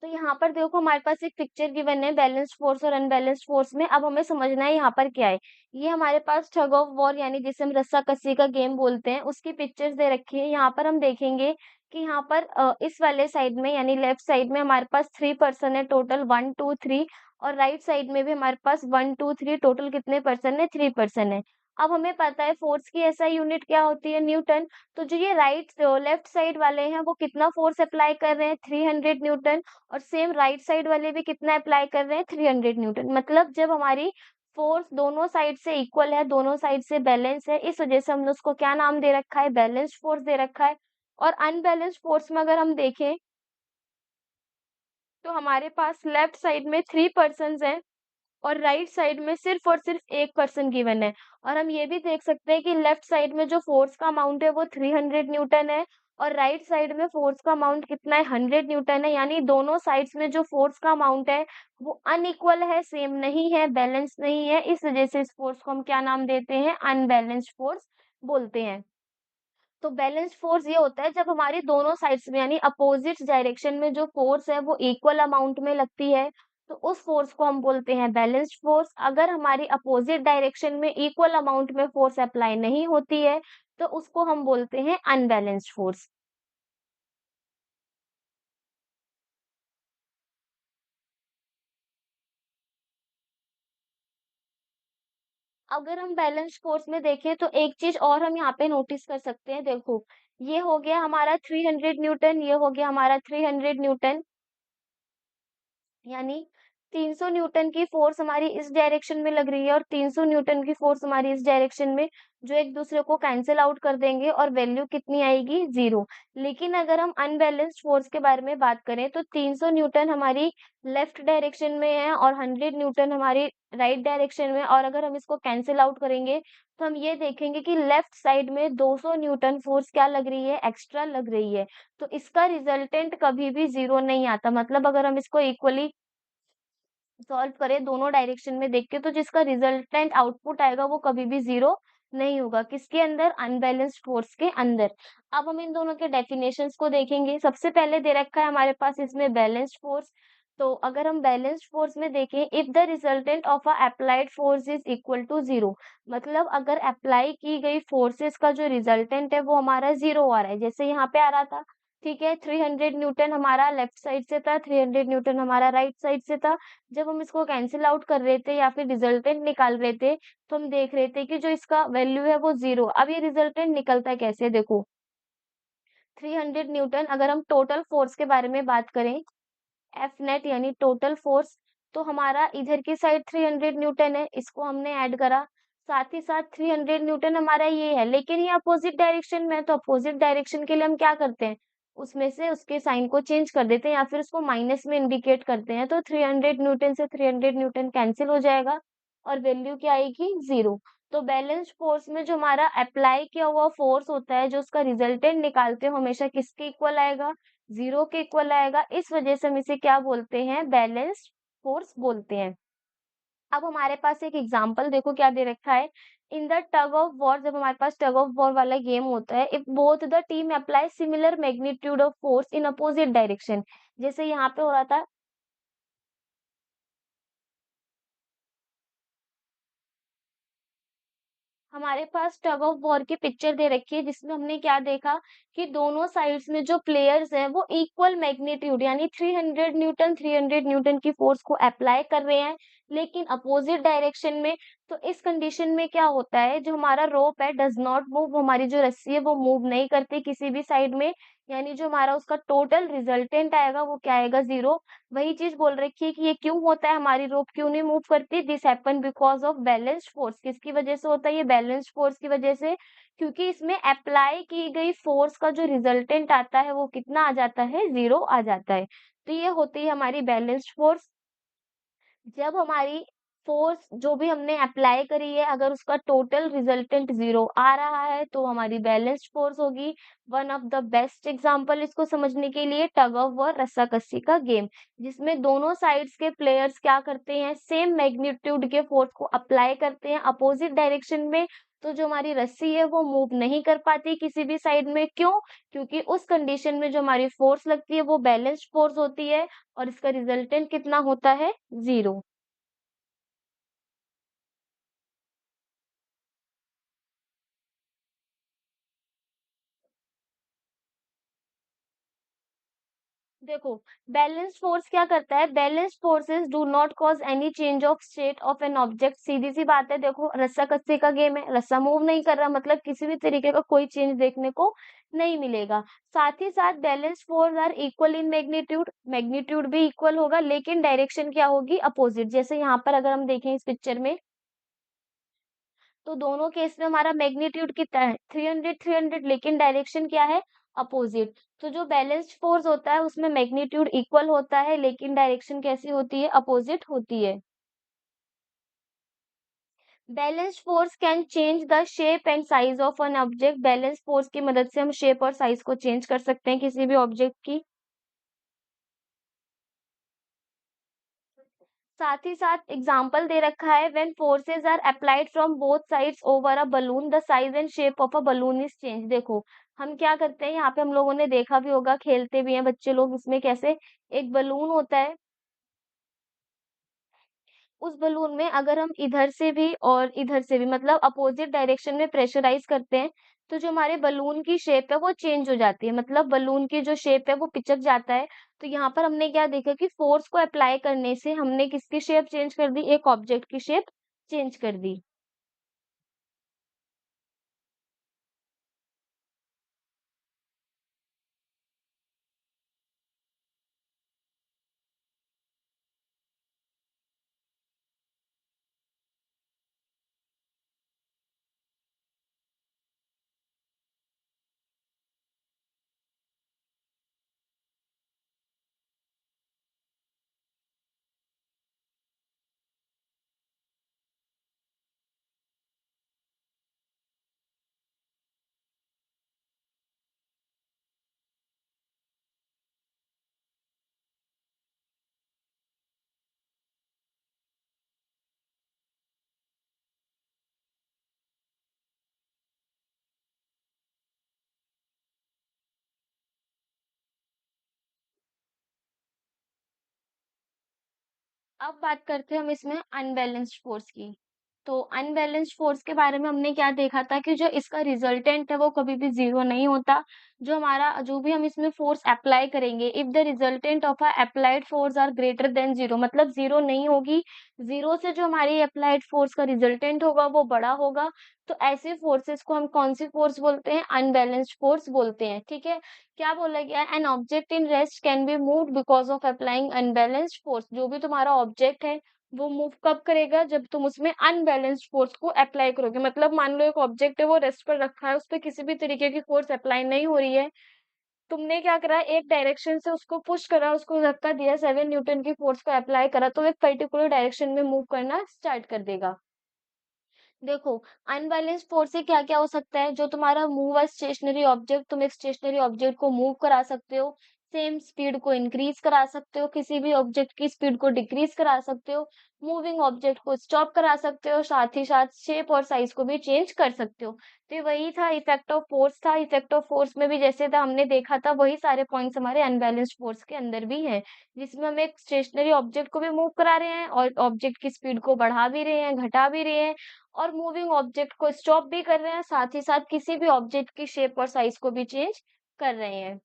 तो यहाँ पर देखो, हमारे पास एक पिक्चर गिवन है बैलेंस्ड फोर्स और अनबैलेंस्ड फोर्स में। अब हमें समझना है यहाँ पर क्या है। ये हमारे पास टग ऑफ वॉर यानी जिसे हम रस्साकसी का गेम बोलते हैं, उसकी पिक्चर्स दे रखी है। यहाँ पर हम देखेंगे कि यहाँ पर इस वाले साइड में यानी लेफ्ट साइड में हमारे पास 3 पर्सन है टोटल, 1 2 3, और राइट साइड में भी हमारे पास 1 2 3 टोटल कितने पर्सन है, 3 पर्सन है। अब हमें पता है फोर्स की एसआई यूनिट क्या होती है, न्यूटन। तो जो ये लेफ्ट साइड वाले हैं वो कितना फोर्स अप्लाई कर रहे हैं, 300 न्यूटन। और सेम राइट साइड वाले भी कितना अप्लाई कर रहे हैं, 300 न्यूटन। मतलब जब हमारी फोर्स दोनों साइड से इक्वल है, दोनों साइड से बैलेंस है, इस वजह से हमने उसको क्या नाम दे रखा है, बैलेंस्ड फोर्स दे रखा है। और अनबैलेंस्ड फोर्स में अगर हम देखें तो हमारे पास लेफ्ट साइड में 3 पर्सन्स हैं और राइट साइड में सिर्फ़ और सिर्फ़ 1 पर्सन गिवन है। और हम ये भी देख सकते हैं कि लेफ्ट साइड में जो फ़ोर्स का अमाउंट है वो 300 न्यूटन है और राइट साइड में फ़ोर्स का अमाउंट कितना है 100 न्यूटन है। यानी दोनों साइड्स में जो फ़ोर्स का अमाउंट है वो अनइक्वल है, सेम नहीं है, बैलेंस नहीं है। इस वज़ह से इस फ़ोर्स को हम क्या नाम देते हैं? अनबैलेंस्ड फ़ोर्स बोलते हैं। तो बैलेंस फोर्स ये होता है जब हमारी दोनों साइड्स में यानी अपोजिट डायरेक्शन में जो फोर्स है वो इक्वल अमाउंट में लगती है तो उस फोर्स को हम बोलते हैं बैलेंस्ड फोर्स। अगर हमारी अपोजिट डायरेक्शन में इक्वल अमाउंट में फोर्स अप्लाई नहीं होती है तो उसको हम बोलते हैं अनबैलेंस्ड फोर्स। अगर हम बैलेंस फोर्स में देखें तो एक चीज और हम यहाँ पे नोटिस कर सकते हैं। देखो, ये हो गया हमारा 300 न्यूटन, ये हो गया हमारा 300 न्यूटन, यानी 300 न्यूटन की फोर्स हमारी इस डायरेक्शन में लग रही है और 300 न्यूटन की फोर्स हमारी इस डायरेक्शन में, जो एक दूसरे को कैंसिल आउट कर देंगे और वैल्यू कितनी आएगी? 0। लेकिन अगर हम अनबैलेंस्ड फोर्स के बारे में बात करें तो 300 न्यूटन हमारी लेफ्ट डायरेक्शन में है और 100 न्यूटन हमारी राइट डायरेक्शन में, और अगर हम इसको कैंसिल आउट करेंगे तो हम ये देखेंगे कि लेफ्ट साइड में 200 न्यूटन फोर्स क्या लग रही है? एक्स्ट्रा लग रही है। तो इसका रिजल्टेंट कभी भी 0 नहीं आता। मतलब अगर हम इसको इक्वली सॉल्व करें दोनों डायरेक्शन में देख के तो जिसका रिजल्टेंट आउटपुट आएगा वो कभी भी 0 नहीं होगा। किसके अंदर? अनबैलेंस्ड फोर्स के अंदर। अब हम इन दोनों के डेफिनेशंस को देखेंगे। सबसे पहले दे रखा है हमारे पास इसमें बैलेंस्ड फोर्स। तो अगर हम बैलेंस्ड फोर्स में देखें, if the resultant of a applied force is equal to 0, मतलब अगर अप्लाई की गई फोर्सेस का जो रिजल्टेंट है वो हमारा 0 आ रहा है। जैसे यहाँ पे आ रहा था, ठीक है, 300 न्यूटन हमारा लेफ्ट साइड से था, 300 न्यूटन हमारा राइट साइड से था। जब हम इसको कैंसल आउट कर रहे थे या फिर रिजल्टेंट निकाल रहे थे, तो हम देख रहे थे कि जो इसका वैल्यू है वो 0। अब ये रिजल्टेंट निकलता कैसे? देखो, 300 न्यूटन, अगर हम टोटल फोर्स के बारे में बात करें, एफ नेट यानी टोटल फोर्स, तो हमारा इधर की साइड 300 न्यूटन है, इसको हमने ऐड करा। साथ ही साथ 300 न्यूटन हमारा ये है, लेकिन ये अपोजिट डायरेक्शन में है, तो अपोजिट डायरेक्शन के लिए हम क्या करते हैं? उसमें से उसके साइन को चेंज कर देते हैं या फिर उसको माइनस में इंडिकेट करते हैं। तो 300 न्यूटन से 300 न्यूटन कैंसिल हो जाएगा और वैल्यू क्या आएगी? 0। तो बैलेंस्ड फोर्स में जो हमारा अप्लाई किया हुआ फोर्स होता है, जो उसका रिजल्टेंट निकालते हो, हमेशा किसके इक्वल आएगा? 0 के इक्वल आएगा। इस वजह से हम इसे क्या बोलते हैं? बैलेंस्ड फोर्स बोलते हैं। अब हमारे पास एक एग्जांपल देखो क्या दे रखा है। In the tug of war, जब हमारे पास टग ऑफ वॉर वाला गेम होता है, if both the team apply similar magnitude of force in opposite direction, जैसे यहाँ पे हो रहा था, हमारे पास टग ऑफ वॉर की पिक्चर दे रखी है जिसमें हमने क्या देखा कि दोनों साइड्स में जो प्लेयर्स हैं वो इक्वल मैग्नीट्यूड यानी 300 न्यूटन की फोर्स को अप्लाई कर रहे हैं, लेकिन अपोजिट डायरेक्शन में। तो इस कंडीशन में क्या होता है, जो हमारा रोप है डज नॉट मूव, हमारी जो रस्सी है वो मूव नहीं करती किसी भी साइड में, यानी जो हमारा उसका टोटल रिजल्टेंट आएगा वो क्या आएगा? 0। वही चीज बोल रखी है कि ये क्यों होता है, हमारी रोप क्यों नहीं मूव करती? This happen because of balanced force. किसकी वजह से होता है ये? बैलेंस्ड फोर्स की वजह से, क्योंकि इसमें अप्लाई की गई फोर्स का जो रिजल्टेंट आता है वो कितना आ जाता है? 0 आ जाता है। तो ये होती है हमारी बैलेंस्ड फोर्स। जब हमारी फोर्स जो भी हमने अप्लाई करी है अगर उसका टोटल रिजल्टेंट 0 आ रहा है तो हमारी बैलेंस्ड फोर्स होगी। One of the best example इसको समझने के लिए टग ऑफ वॉर, रस्साकसी का गेम, जिसमें दोनों साइड्स के प्लेयर्स क्या करते हैं? सेम मैग्नीट्यूड के फोर्स को अप्लाई करते हैं अपोजिट डायरेक्शन में। तो जो हमारी रस्सी है वो मूव नहीं कर पाती किसी भी साइड में। क्यों? क्योंकि उस कंडीशन में जो हमारी फोर्स लगती है वो बैलेंस्ड फोर्स होती है और इसका रिजल्टेंट कितना होता है? 0। देखो, बैलेंस फोर्स क्या करता है? Balance forces do not cause any change of state of an object. सीधी सी बात है, देखो रस्साकसी का गेम है, रस्सा मूव नहीं कर रहा, मतलब किसी भी तरीके का कोई चेंज देखने को नहीं मिलेगा। साथ ही साथ balance force are equal in magnitude, magnitude भी इक्वल होगा लेकिन डायरेक्शन क्या होगी? अपोजिट। जैसे यहाँ पर अगर हम देखें इस पिक्चर में, तो दोनों केस में हमारा मैग्नीट्यूड कितना है? 300 लेकिन डायरेक्शन क्या है? अपोजिट। तो जो बैलेंस्ड फोर्स होता है उसमें मैग्नीट्यूड इक्वल होता है लेकिन डायरेक्शन कैसी होती है? अपोजिट होती है। Balanced force can change the shape and size of an object. Balance force की मदद से हम शेप और साइज को चेंज कर सकते हैं किसी भी ऑब्जेक्ट की। साथ ही साथ एग्जाम्पल दे रखा है, when forces are applied from both sides over a balloon the size and shape of a balloon is change. देखो हम क्या करते हैं, यहाँ पे हम लोगों ने देखा भी होगा, खेलते भी हैं बच्चे लोग इसमें, कैसे एक बलून होता है, उस बलून में अगर हम इधर से भी और इधर से भी मतलब अपोजिट डायरेक्शन में प्रेशराइज करते हैं, तो जो हमारे बलून की शेप है वो चेंज हो जाती है, मतलब बलून की जो शेप है वो पिचक जाता है। तो यहाँ पर हमने क्या देखा कि फोर्स को अप्लाई करने से हमने किसकी शेप चेंज कर दी, एक ऑब्जेक्ट की शेप चेंज कर दी। अब बात करते हैं हम इसमें अनबैलेंस्ड फोर्स की। तो अनबैलेंस्ड फोर्स के बारे में हमने क्या देखा था कि जो इसका रिजल्टेंट है वो कभी भी ज़ीरो नहीं होता। जो भी हम इसमें फोर्स अप्लाई करेंगे, if the resultant of a applied force are greater than zero, मतलब ज़ीरो नहीं होगी, ज़ीरो से जो हमारी अप्लाइड फोर्स का रिजल्टेंट होगा वो बड़ा होगा। तो ऐसे फोर्सेस को हम कौन-सी फोर्स बोलते हैं? अनबैलेंस्ड फोर्स बोलते हैं, ठीक है? क्या बोला गया है? An object in rest can be moved because of applying unbalanced force. जो भी तुम्हारा ऑब्जेक्ट है, वो मूव कब करेगा? जब तुम उसमें अनबैलेंस्ड फोर्स को अप्लाई करोगे। मतलब मान लो एक ऑब्जेक्ट है वो रेस्ट पर रखा है, उस पे किसी भी तरीके की फोर्स अप्लाई नहीं हो रही है। तुमने क्या करा, एक डायरेक्शन से उसको पुश करा, उसको धक्का दिया, 7 न्यूटन की फोर्स को अप्लाई करा, तो वो एक पर्टिकुलर डायरेक्शन में मूव करना स्टार्ट कर देगा। देखो, अनबैलेंस्ड फोर्स से क्या-क्या हो सकता है, जो तुम्हारा मूव अ स्टेशनरी ऑब्जेक्ट, तुम एक स्टेशनरी ऑब्जेक्ट को मूव करा सकते हो, सेम स्पीड को इंक्रीज़ करा सकते हो, किसी भी ऑब्जेक्ट की स्पीड को डिक्रीज़ करा सकते हो, मूविंग ऑब्जेक्ट को स्टॉप करा सकते हो, साथ ही साथ शेप और साइज़ को भी चेंज कर सकते हो। तो ये वही था, इफेक्ट ऑफ फोर्स था। इफेक्ट ऑफ फोर्स में भी जैसे था हमने देखा था, वही सारे पॉइंट्स हमारे अनबैलेंस्ड फोर्स के अंदर भी हैं, जिसमें हम एक स्टेशनरी ऑब्जेक्ट को भी मूव करा रहे हैं और ऑब्जेक्ट की स्पीड को बढ़ा भी रहे हैं, घटा भी रहे हैं और मूविंग ऑब्जेक्ट को स्टॉप भी कर रहे हैं, साथ ही साथ किसी भी ऑब्जेक्ट की शेप और साइज को भी चेंज कर रहे हैं।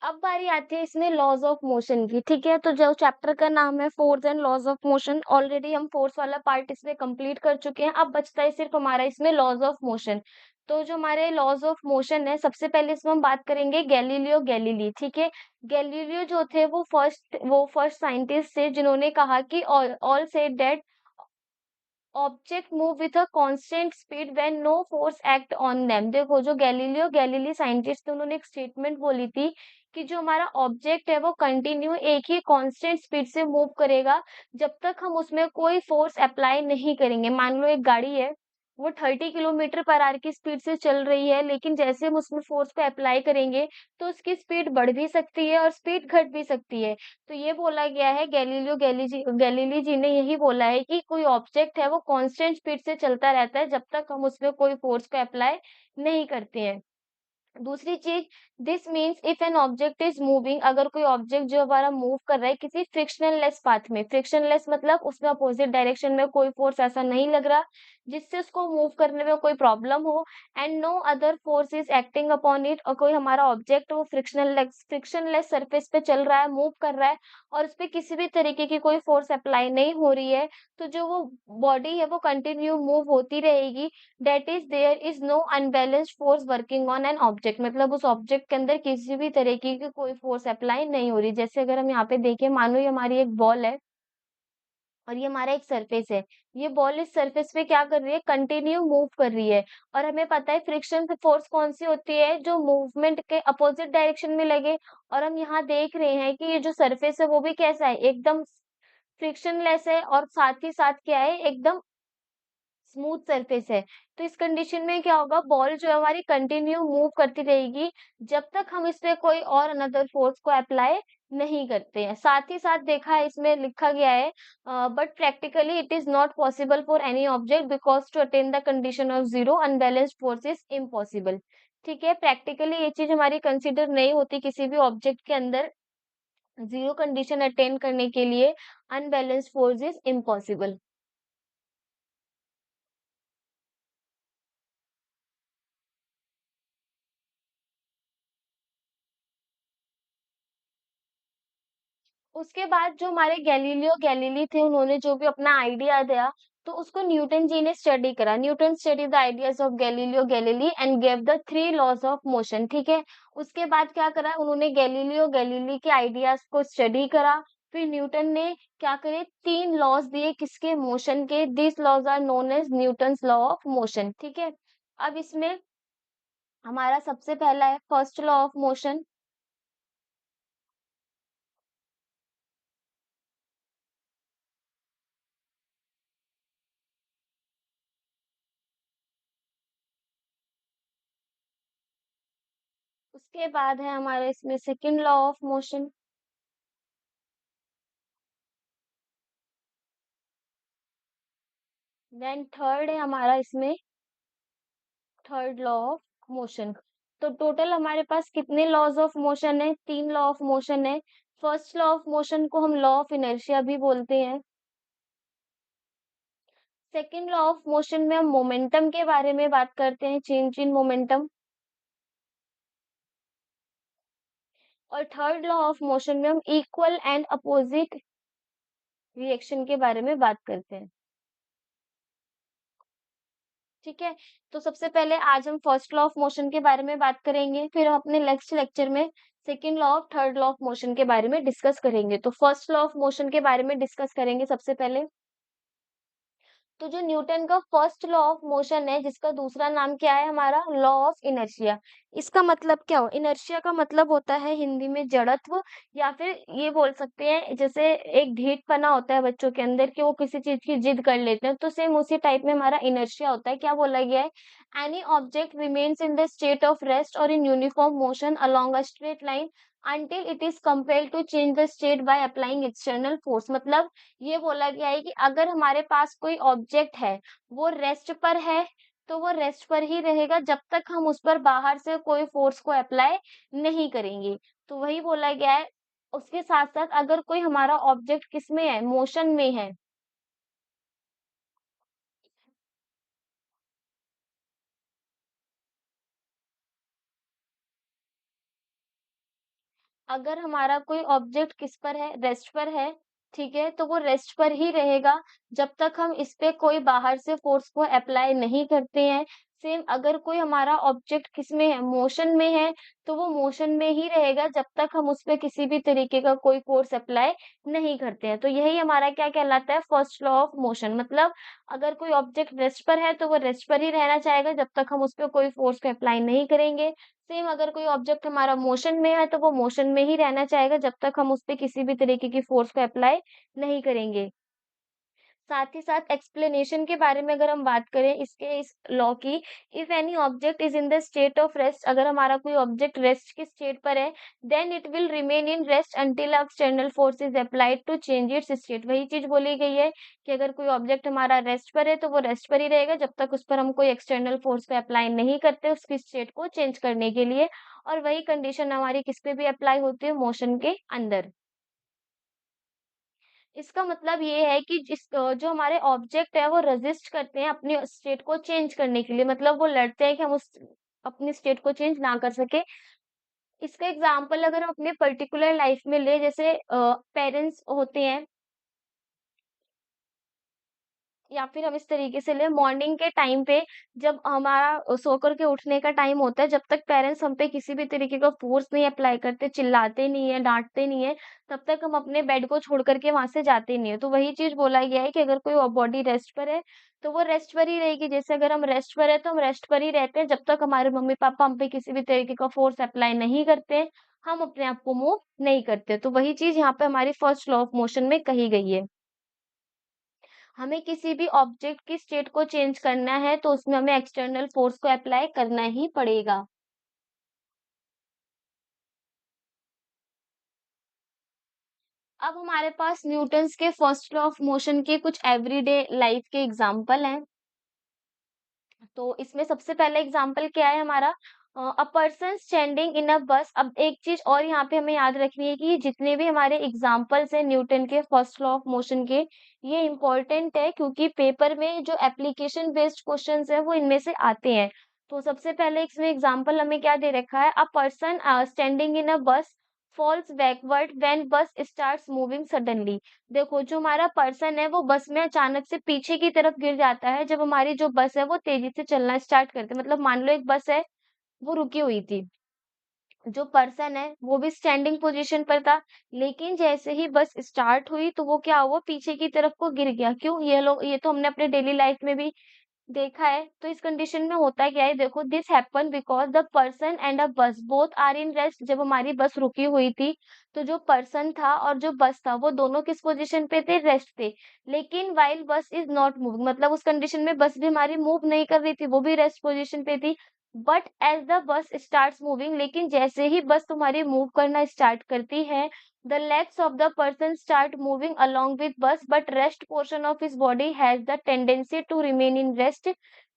अब बारी आती है इसमें लॉज़ ऑफ मोशन की, ठीक है? तो जो चैप्टर का नाम है force and laws of motion, already हम फोर्स वाला पार्ट इसमें कंप्लीट कर चुके हैं। अब बचता है सिर्फ हमारा इसमें लॉज़ ऑफ मोशन। तो जो हमारे लॉज़ ऑफ मोशन है, सबसे पहले इसमें हम बात करेंगे गैलीलियो गैलीली, ठीक है? गैलीलियो जो थे वो फर्स्ट साइंटिस्ट थे जिन्होंने कहा कि all all said that object move with a constant speed when no force act on them. देखो जो गैलीलियो गैलीली साइंटिस्ट थे, उन्होंने एक स्टेटमेंट बोली थी कि जो हमारा ऑब्जेक्ट है वो कंटिन्यू एक ही कांस्टेंट स्पीड से मूव करेगा जब तक हम उसमें कोई फोर्स अप्लाई नहीं करेंगे। मान लो एक गाड़ी है, वो 30 किलोमीटर पर आवर की स्पीड से चल रही है, लेकिन जैसे हम उसमें फोर्स को अप्लाई करेंगे तो उसकी स्पीड बढ़ भी सकती है और स्पीड घट भी सकती है। तो ये बोला गया है, गैलीली जी ने यही बोला है कि कोई ऑब्जेक्ट है वो कांस्टेंट स्पीड से चलता रहता है जब तक हम उसमें कोई फोर्स को अप्लाई नहीं करते हैं। दूसरी चीज, this means if an object is moving, अगर कोई ऑब्जेक्ट जो हमारा मूव कर रहा है किसी फ्रिक्शनलेस पाथ में, फ्रिक्शनलेस मतलब उसमें अपोजिट डायरेक्शन में कोई फोर्स ऐसा नहीं लग रहा जिससे उसको मूव करने में कोई प्रॉब्लम हो, and no other force is acting upon it, और कोई हमारा ऑब्जेक्ट वो फ्रिक्शनलेस सरफेस पे चल रहा है, मूव कर रहा है और उस पे किसी भी तरीके की कोई फोर्स अप्लाई नहीं हो रही है, तो जो वो बॉडी है वो कंटिन्यू मूव होती रहेगी। That is there is no unbalanced force working on an object, मतलब उस ऑब्जेक्ट के अंदर किसी भी तरीके की कोई फोर्स अप्लाई नहीं हो रही। जैसे अगर हम यहाँ पे देखें, मान लो ये हमारी एक बॉल है, और ये हमारा एक सरफेस है। ये बॉल इस सरफेस पे क्या कर रही है? कंटिन्यू मूव कर रही है और हमें पता है फ्रिक्शन फोर्स कौन-सी होती है? जो मूवमेंट के अपोज़िट डायरेक्शन में लगे और हम यहाँ देख रहे हैं कि ये जो सरफेस है वो भी कैसा है? एकदम फ्रिक्शनलेस है और साथ ही साथ क्या है? एकदम स्मूथ सरफेस है। तो इस कंडीशन में क्या होगा? बॉल जो है हमारी कंटिन्यू मूव करती रहेगी जब तक हम इस पे कोई और अनदर फोर्स को अप्लाई नहीं करते हैं। साथ ही साथ देखा है इसमें लिखा गया है but practically it is not possible for any object because to attain the condition of zero unbalanced force is impossible. ठीक है? प्रैक्टिकली ये चीज़ हमारी कंसीडर नहीं होती किसी भी ऑब्जेक्ट के अंदर ज़ीरो कंडीशन अटेन करने के लिए अनबैलेंस्ड फोर्स इज़ इम्पॉसिबल। उसके बाद जो हमारे गैलीलियो गैलीली थे, उन्होंने जो भी अपना आइडिया दिया, तो उसको न्यूटन जी ने स्टडी करा। Newton study the ideas of Galileo Galilei and give the 3 laws of motion, ठीक है? उसके बाद क्या करा, उन्होंने गैलीलियो गैलीली के आइडियाज़ को स्टडी करा। फिर न्यूटन ने क्या करे, 3 लॉज़ दिए किसके? मोशन के। These laws are known as Newton's law of motion, ठीक है? अब इसमें हमारा सबसे पहला है फर्स्ट लॉ ऑफ मोशन। उसके बाद है हमारा इसमें second law of motion. Then third है हमारा इसमें थर्ड लॉ ऑफ मोशन। तो टोटल हमारे पास कितने लॉज ऑफ मोशन है? 3 लॉ ऑफ मोशन है। फर्स्ट लॉ ऑफ मोशन को हम लॉ ऑफ इनर्शिया भी बोलते हैं। सेकंड लॉ ऑफ मोशन में हम मोमेंटम के बारे में बात करते हैं, चेंज इन मोमेंटम। और थर्ड लॉ ऑफ मोशन में हम इक्वल एंड अपोजिट रिएक्शन के बारे में बात करते हैं। ठीक है? तो सबसे पहले आज हम फर्स्ट लॉ ऑफ मोशन के बारे में बात करेंगे, फिर हम अपने नेक्स्ट लेक्चर में second law of third law of motion के बारे में डिस्कस करेंगे। तो फर्स्ट लॉ ऑफ मोशन के बारे में डिस्कस करेंगे सबसे पहले। तो जो न्यूटन का फर्स्ट लॉ ऑफ मोशन है, जिसका दूसरा नाम क्या है हमारा? Law of inertia. इसका मतलब क्या हो? इनर्शिया का मतलब होता है हिंदी में जड़त्व, या फिर ये बोल सकते हैं जैसे एक ढीठपना होता है बच्चों के अंदर कि वो किसी चीज की जिद कर लेते हैं, तो सेम उसी टाइप में हमारा इनर्शिया होता है। क्या बोला गया है? Any object remains in the state of rest और in uniform motion along a straight line until it is compelled to change the state by applying external force। मतलब ये बोला गया है कि अगर हमारे पास कोई ऑब्जेक्ट है, वो रेस्ट पर है, तो वो रेस्ट पर ही रहेगा जब तक हम उस पर बाहर से कोई फोर्स को अप्लाई नहीं करेंगे। तो वही बोला गया है। उसके साथ-साथ अगर कोई हमारा ऑब्जेक्ट किसमें है? मोशन में है। अगर हमारा कोई ऑब्जेक्ट किस पर है? रेस्ट पर है, ठीक है? तो वो रेस्ट पर ही रहेगा जब तक हम इस पे कोई बाहर से फोर्स को अप्लाई नहीं करते हैं। सेम अगर कोई हमारा ऑब्जेक्ट किसमें है? मोशन में है, तो वो मोशन में ही रहेगा जब तक हम उस पे किसी भी तरीके का कोई फोर्स अप्लाई नहीं करते हैं। तो यही हमारा क्या कहलाता है? First law of motion. मतलब अगर कोई ऑब्जेक्ट रेस्ट पर है, तो वो रेस्ट पर ही रहना चाहेगा जब तक हम उस पे कोई फोर्स को अप्लाई नहीं करेंगे। सेम अगर कोई ऑब्जेक्ट हमारा मोशन में है, तो वो मोशन में ही रहना चाहेगा जब तक हम उसपे किसी भी तरीके की फ़ोर्स को अप्लाई नहीं करेंगे। साथ ही साथ एक्सप्लेनेशन के बारे में अगर हम बात करें इसके इस लॉ की, if any object is in the state of rest, अगर हमारा कोई ऑब्जेक्ट रेस्ट की स्टेट पर है, then it will remain in rest until external force is applied to change its state. वही चीज बोली गई है कि अगर कोई ऑब्जेक्ट हमारा रेस्ट पर है, तो वो रेस्ट पर ही रहेगा जब तक उस पर हम कोई एक्सटर्नल फोर्स को अप्लाई नहीं करते उसकी स्टेट को चेंज करने के लिए। और वही कंडीशन हमारी किस पे भी अप्लाई होती है? मोशन के अंदर। इसका मतलब ये है कि जो हमारे ऑब्जेक्ट है वो रेजिस्ट करते हैं अपनी स्टेट को चेंज करने के लिए, मतलब वो लड़ते हैं कि हम उस अपनी स्टेट को चेंज ना कर सके। इसका एग्जांपल अगर हम अपने पर्टिकुलर लाइफ में ले, जैसे पेरेंट्स होते हैं या फिर हम इस तरीके से लें मॉर्निंग के टाइम पे जब हमारा सो कर के उठने का टाइम होता है, जब तक पेरेंट्स हम पे किसी भी तरीके का फ़ोर्स नहीं अप्लाई करते, चिल्लाते नहीं हैं, डाँटते नहीं हैं, तब तक हम अपने बेड को छोड़ कर के वहाँ से जाते नहीं हैं। तो वही चीज़ बोला गया है कि अगर कोई बॉडी रेस्ट पर है, तो वो रेस्ट पर ही रहेगी। जैसे अगर हम रेस्ट पर हैं, तो हम रेस्ट पर ही रहते हैं, जब तक हमारे मम्मी-पापा हम पे किसी भी तरीके का फ़ोर्स अप्लाई नहीं करते हैं, हम अपने आप को मूव नहीं करते। तो वही चीज़ यहाँ पे हमारी फर्स्ट लॉ ऑफ मोशन में कही गई है। हमें किसी भी ऑब्जेक्ट की स्टेट को चेंज करना है तो उसमें हमें एक्सटर्नल फोर्स को अप्लाई करना ही पड़ेगा। अब हमारे पास न्यूटन्स के फर्स्ट लॉ ऑफ मोशन के कुछ एवरीडे लाइफ के एग्जांपल हैं। तो इसमें सबसे पहला एग्जांपल क्या है हमारा अ पर्सन स्टैंडिंग इन अ बस। अब एक चीज और यहाँ पे हमें याद रखनी है कि जितने भी हमारे एग्जांपल्स हैं न्यूटन के फर्स्ट लॉ ऑफ मोशन के, ये इम्पोर्टेंट है क्योंकि पेपर में जो एप्लीकेशन बेस्ड क्वेश्चंस है वो इनमें से आते हैं। तो सबसे पहले इसमें एग्जांपल हमें क्या दे रखा है, अ पर्सन स्टैंडिंग इन अ बस फॉल्स बैकवर्ड व्हेन बस स्टार्ट्स मूविंग सडनली। देखो जो हमारा पर्सन है वो बस में अचानक से पीछे की तरफ गिर जाता है जब हमारी जो बस है वो तेजी से चलना स्टार्ट करती है। मतलब मान लो एक बस है, वो रुकी हुई थी, जो पर्सन है वो भी स्टैंडिंग पोजीशन पर था, लेकिन जैसे ही बस स्टार्ट हुई तो वो क्या हुआ, पीछे की तरफ को गिर गया। क्यों? ये तो हमने अपने डेली लाइफ में भी देखा है। तो इस कंडीशन में होता क्या है, देखो this happen because the person and अ बस बोथ आर इन रेस्ट। जब हमारी बस रुकी हुई थी, तो जो पर्सन था और जो बस था वो दोनों किस पोज़ीशन पे थे? रेस्ट पे। लेकिन व्हाइल बस इज़ नॉट मूविंग, मतलब उस कंडीशन में बस भी हमारी मूव नहीं कर रही थी, वो भी रेस्ट पोज़ीशन पे थी। But as the bus starts moving, लेकिन जैसे ही बस तुम्हारी मूव करना स्टार्ट करती है, the legs of the person start moving along with bus, but rest portion of his body has the tendency to remain in rest.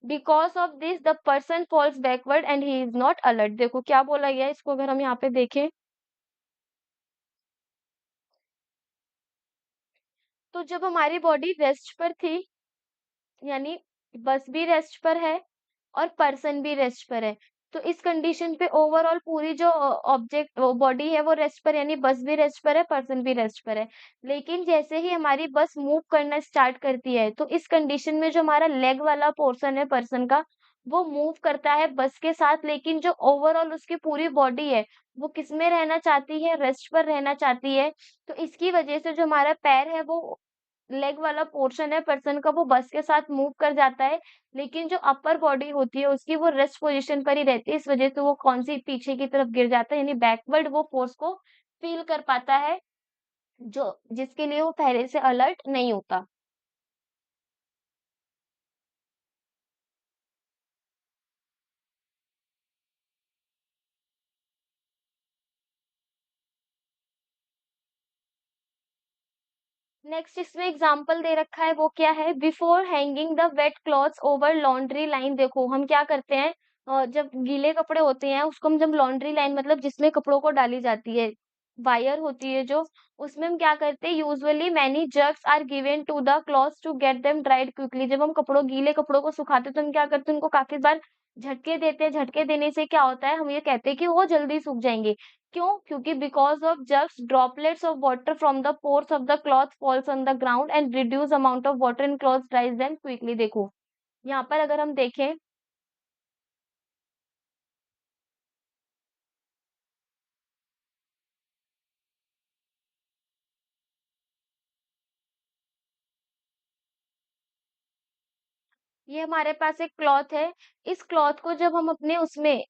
Because of this, the person falls backward and he is not alert। देखो क्या बोला गया है, इसको अगर हम यहाँ पे देखें, तो जब हमारी बॉडी रेस्ट पर थी, यानी बस भी रेस्ट पर है और पर्सन भी रेस्ट पर है। तो इस कंडीशन पे ओवरऑल पूरी जो ऑब्जेक्ट बॉडी है वो रेस्ट पर, यानी बस भी रेस्ट पर है, पर्सन भी रेस्ट पर है। लेकिन जैसे ही हमारी बस मूव करना स्टार्ट करती है, तो इस कंडीशन में जो हमारा लेग वाला पोर्शन है पर्सन का, वो मूव करता है बस के साथ, लेकिन जो ओवरऑल उसकी पूरी बॉडी है, वो किसमें रहना चाहती है? रेस्ट पर रहना चाहती है। तो इसकी वजह से जो हमारा पैर है वो लेग वाला पोर्शन है पर्सन का, वो बस के साथ मूव कर जाता है, लेकिन जो अपर बॉडी होती है उसकी वो रेस्ट पोजीशन पर ही रहती है। इस वजह से वो कौन-सी पीछे की तरफ गिर जाता है, यानी बैकवर्ड वो फोर्स को फ़ील कर पाता है, जो जिसके लिए वो पहले से अलर्ट नहीं होता। नेक्स्ट इसमें एग्जांपल दे रखा है, वो क्या है, before hanging the wet clothes over laundry line. देखो हम क्या करते हैं, जब गीले कपड़े होते हैं उसको हम जब लॉन्ड्री लाइन, मतलब जिसमें कपड़ों को डाली जाती है, वायर होती है जो, उसमें हम क्या करते हैं, usually many jerks are given to the clothes to get them dried quickly. जब हम गीले कपड़ों को सुखाते हैं तो हम क्या करते हैं, उनको काफी बार झटके देते हैं। झटके देने से क्या होता है, हम ये कहते हैं कि वो जल्दी सूख जाएंगे। क्यों? क्योंकि because of just droplets of water from the pores of the cloth falls on the ground and reduce amount of water in cloth ड्राइज them quickly. देखो, यहाँ पर अगर हम देखें, ये हमारे पास एक क्लॉथ है। इस क्लॉथ को जब हम अपने उसमें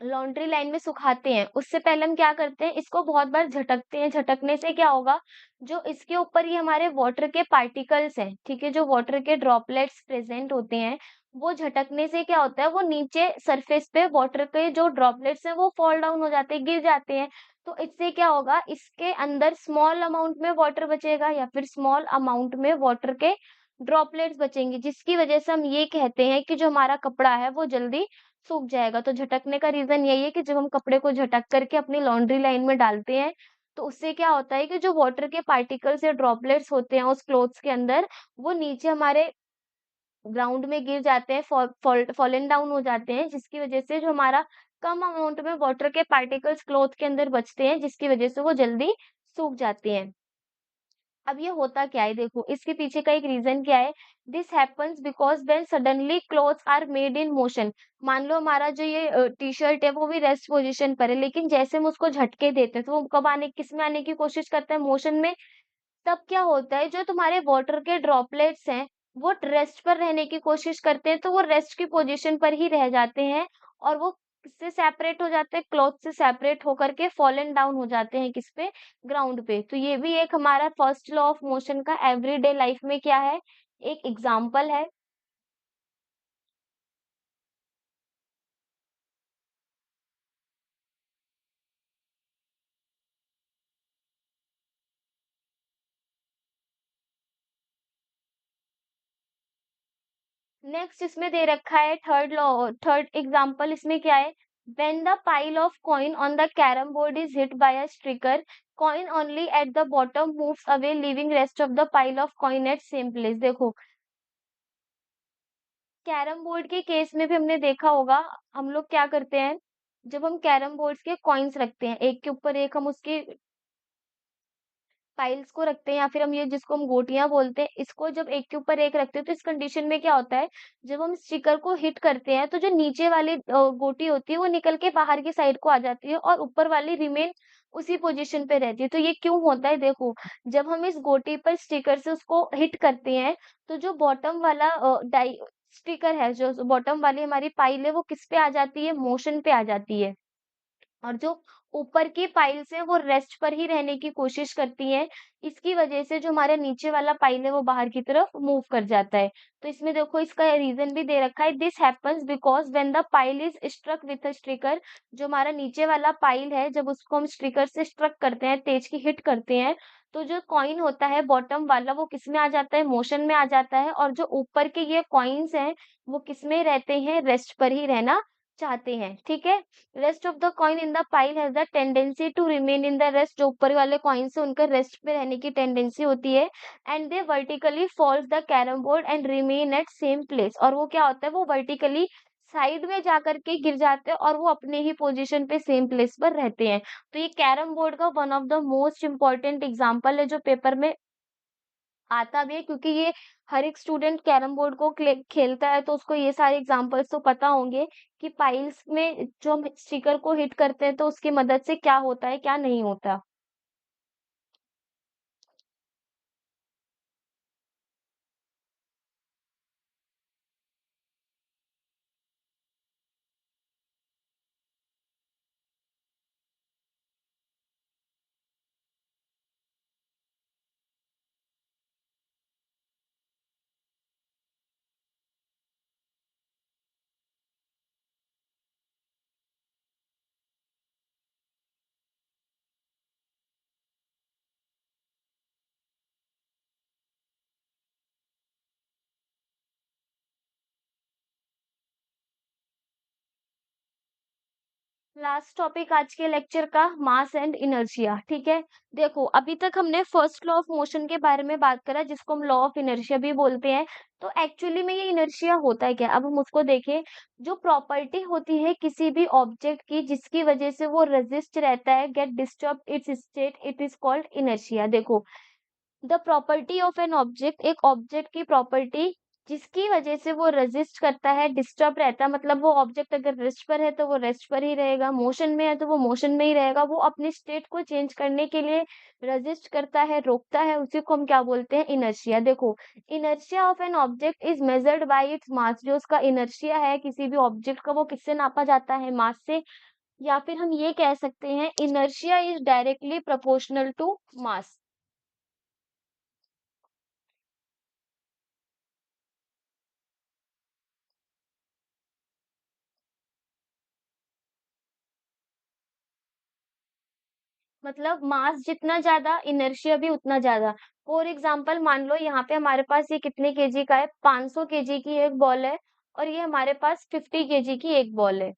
लॉन्ड्री लाइन में सुखाते हैं, उससे पहले हम क्या करते हैं, इसको बहुत बार झटकते हैं। झटकने से क्या होगा, जो इसके ऊपर ये हमारे वाटर के पार्टिकल्स हैं, ठीक है, जो वाटर के ड्रॉपलेट्स प्रेजेंट होते हैं, वो झटकने से क्या होता है, वो नीचे सरफेस पे वाटर के जो ड्रॉपलेट्स हैं वो फॉल डाउन हो जाते हैं, गिर जाते हैं। तो इससे क्या होगा, इसके अंदर स्मॉल अमाउंट में वाटर बचेगा या फिर स्मॉल अमाउंट में वाटर के ड्रॉपलेट्स बचेंगे, जिसकी वजह से हम ये कहते हैं कि जो हमारा कपड़ा है वो जल्दी सूख जाएगा। तो झटकने का रीज़न यही है कि जब हम कपड़े को झटक करके अपनी लॉन्ड्री लाइन में डालते हैं, तो उससे क्या होता है कि जो वाटर के पार्टिकल्स या ड्रॉपलेट्स होते हैं उस क्लॉथ्स के अंदर, वो नीचे हमारे ग्राउंड में गिर जाते हैं, फॉलन डाउन हो जाते हैं, जिसकी वजह से जो हमारा कम अमाउंट में वाटर के पार्टिकल्स क्लॉथ के अंदर बचते हैं, जिसकी वजह से वो जल्दी सूख जाते हैं। अब ये होता क्या है देखो, इसके पीछे का एक रीज़न क्या है, this happens because when suddenly clothes are made in motion. मान लो हमारा जो ये टी-शर्ट है वो भी रेस्ट पोज़ीशन पर है, लेकिन जैसे हम उसको झटके देते हैं तो वो कब आने किसमें आने की कोशिश करता है, मोशन में। तब क्या होता है जो तुम्हारे वाटर के ड्रॉपलेट्स हैं, वो रेस्ट पर रहने की कोशिश करते हैं, तो वो रेस्ट की पोज़ीशन पर ही रह जाते हैं और वो किससे सेपरेट हो जाते हैं, क्लॉथ से सेपरेट होकर के फॉलन डाउन हो जाते हैं किस पे, ग्राउंड पे। तो ये भी एक हमारा फर्स्ट लॉ ऑफ मोशन का एवरीडे लाइफ में क्या है, एक एग्ज़ाम्पल है। नेक्स्ट इसमें दे रखा है थर्ड एग्जांपल इसमें क्या है, when the pile of coin on the carrom board is hit by a striker, coin only at the bottom moves away leaving rest of the pile of coin at same place. देखो, carrom board के case में भी हमने देखा होगा, हम लोग क्या करते हैं, जब हम कैरम बोर्ड्स के कॉइन्स रखते हैं एक के ऊपर एक, हम उसकी पाइल्स को रखते हैं या फिर हम ये जिसको हम गोटियाँ बोलते हैं, इसको जब एक के ऊपर एक रखते हैं तो इस कंडीशन में क्या होता है, जब हम स्टिकर को हिट करते हैं तो जो नीचे वाली गोटी होती है वो निकल के बाहर की साइड को आ जाती है और ऊपर वाली रिमेन उसी पोजीशन पे रहती है। तो ये क्यों होता है देखो, जब हम इस गोटी पर स्टिकर से उसको हिट करते हैं तो जो बॉटम वाला डाई स्टिकर है, जो बॉटम वाली हमारी पाइल है वो किस पे आ जाती है, मोशन पे आ जाती है। और जो ऊपर की पाइल्स हैं वो रेस्ट पर ही रहने की कोशिश करती हैं। इसकी वजह से जो हमारा नीचे वाला पाइल है वो बाहर की तरफ मूव कर जाता है। तो इसमें देखो इसका रीज़न भी दे रखा है, this happens because when the pile is struck with a striker, जो हमारा नीचे वाला पाइल है जब उसको हम स्ट्रिकर से स्ट्रक करते हैं, तेज की हिट करते हैं, तो जो कॉइन होता है बॉटम वाला वो किसमें आ जाता है, मोशन में आ जाता है और जो ऊपर के ये कॉइन्स हैं वो किसमें रहते हैं, रेस्ट पर ही रहना चाहते हैं। ठीक है? Rest of the coin in the pile has the tendency to remain in the rest, जो ऊपर वाले कॉइन्स है उनका रेस्ट पे रहने की टेंडेंसी होती है, and they vertically falls the carrom board and remain at same place, और वो क्या होता है, वो वर्टिकली साइड में जाकर के गिर जाते हैं और वो अपने ही पोजीशन पे सेम प्लेस पर रहते हैं। तो ये कैरम बोर्ड का one of the most important example है जो पेपर में आता भी है, क्योंकि ये हर एक स्टूडेंट कैरम बोर्ड को खेलता है तो उसको ये सारे एग्जांपल्स तो पता होंगे कि पाइल्स में जो हम स्टिकर को हिट करते हैं तो उसकी मदद से क्या होता है, क्या नहीं होता। लास्ट टॉपिक आज के लेक्चर का, मास एंड इनर्शिया। ठीक है, देखो अभी तक हमने फर्स्ट लॉ ऑफ मोशन के बारे में बात करा जिसको हम लॉ ऑफ इनर्शिया भी बोलते हैं। तो एक्चुअली में ये इनर्शिया होता है क्या, अब हम उसको देखें। जो प्रॉपर्टी होती है किसी भी ऑब्जेक्ट की जिसकी वजह से वो रेजिस्ट रहता है, get disturb its state, it is called inertia. देखो, the property of an object, एक ऑब्जेक्ट की प्रॉपर्टी जिसकी वजह से वो रेजिस्ट करता है, डिस्टर्ब रहता है, मतलब वो ऑब्जेक्ट अगर रेस्ट पर है तो वो रेस्ट पर ही रहेगा, मोशन में है तो वो मोशन में ही रहेगा, वो अपनी स्टेट को चेंज करने के लिए रेजिस्ट करता है, रोकता है, उसी को हम क्या बोलते हैं, इनर्शिया। देखो, inertia of an object is measured by its mass, जो उसका इनर्शिया है किसी भी ऑब्जेक्ट का वो किससे नापा जाता है, मास से। या फिर हम ये कह सकते हैं inertia is directly proportional to mass. मतलब मास जितना ज्यादा, इनर्शिया भी उतना ज्यादा। फॉर एग्जाम्पल मान लो यहाँ पे हमारे पास ये कितने केजी का है, 500 केजी की एक बॉल है और ये हमारे पास 50 केजी की एक बॉल है।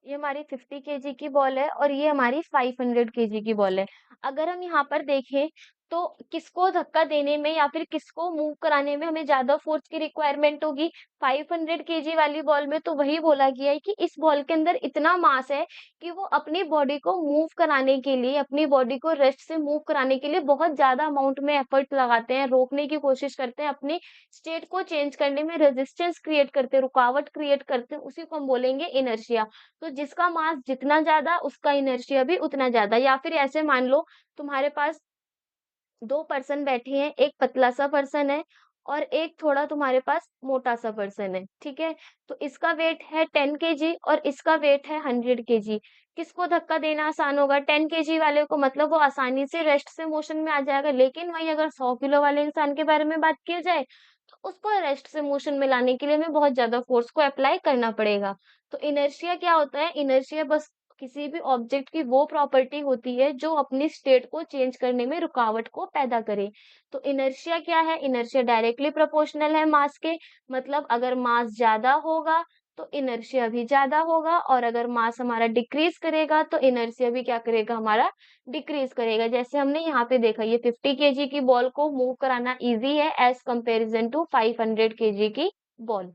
ये हमारी 50 केजी की बॉल है और ये हमारी 500 केजी की बॉल है। अगर हम यहाँ पर देखें तो किसको धक्का देने में या फिर किसको मूव कराने में हमें ज़्यादा फ़ोर्स की रिक्वायरमेंट होगी? 500 केजी वाली बॉल में तो वही बोला गया है कि इस बॉल के अंदर इतना मास है कि वो अपनी बॉडी को मूव कराने के लिए, अपनी बॉडी को रेस्ट से मूव कराने के लिए बहुत ज़्यादा अमाउंट में एफर्ट लगाते हैं, रोकने की कोशिश करते हैं, अपनी स्टेट को चेंज करने में रेजिस्टेंस क्रिएट करते हैं, रुकावट क्रिएट करते हैं, उसी को हम बोलेंगे इनर्शिया। तो जिसका मास जितना ज़्यादा, उसका इनर्शिया भी उतना ज़्यादा। या फिर ऐसे मान लो तुम्हारे पास 2 पर्सन बैठे हैं, एक पतला-सा पर्सन है और एक थोड़ा तुम्हारे पास मोटा-सा पर्सन है, ठीक है? तो इसका वेट है 10 केजी और इसका वेट है 100 केजी। किसको धक्का देना आसान होगा? 10 केजी वाले को, मतलब वो आसानी से रेस्ट से मोशन में आ जाएगा। लेकिन वहीं अगर 100 किलो वाले इंसान के बारे में बात की जाए, तो उसको रेस्ट से मोशन में लाने के लिए हमें बहुत ज़्यादा फ़ोर्स को अप्लाई करना पड़ेगा। तो इनर्शिया क्या होता है? इनर्शिया बस किसी भी ऑब्जेक्ट की वो प्रॉपर्टी होती है जो अपनी स्टेट को चेंज करने में रुकावट को पैदा करे। तो इनर्शिया क्या है? इनर्शिया डायरेक्टली प्रोपोर्शनल है मास के, मतलब अगर मास ज़्यादा होगा तो इनर्शिया भी ज़्यादा होगा और अगर मास हमारा डिक्रीज़ करेगा तो इनर्शिया भी क्या करेगा हमारा? डिक्रीज़ करेगा। जैसे हमने यहाँ पे देखा, ये 50 केजी की बॉल को मूव कराना ईज़ी है एज़ कंपैरिज़न टू 500 केजी की बॉल।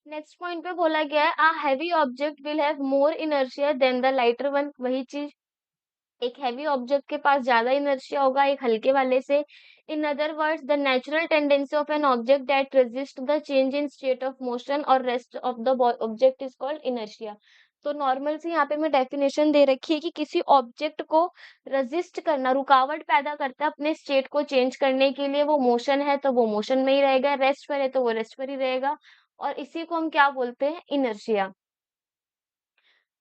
नेक्स्ट पॉइंट पे बोला गया है, a heavy object will have more inertia then the lighter one. वही चीज़, एक हेवी ऑब्जेक्ट के पास ज़्यादा इनर्शिया होगा एक हल्के वाले से। In other words, the natural tendency of an object that resist the change in state of motion और rest of the object is called inertia. तो नॉर्मल सी यहाँ पे मैं डेफिनेशन दे रखी है कि किसी ऑब्जेक्ट को रेजिस्ट करना, रुकावट पैदा करता है अपने स्टेट को चेंज करने के लिए। वो मोशन है तो वो मोशन में ही रहेगा, रेस्ट पर है तो वो रेस्ट पर ही रहेगा, और इसी को हम क्या बोलते हैं? इनर्शिया।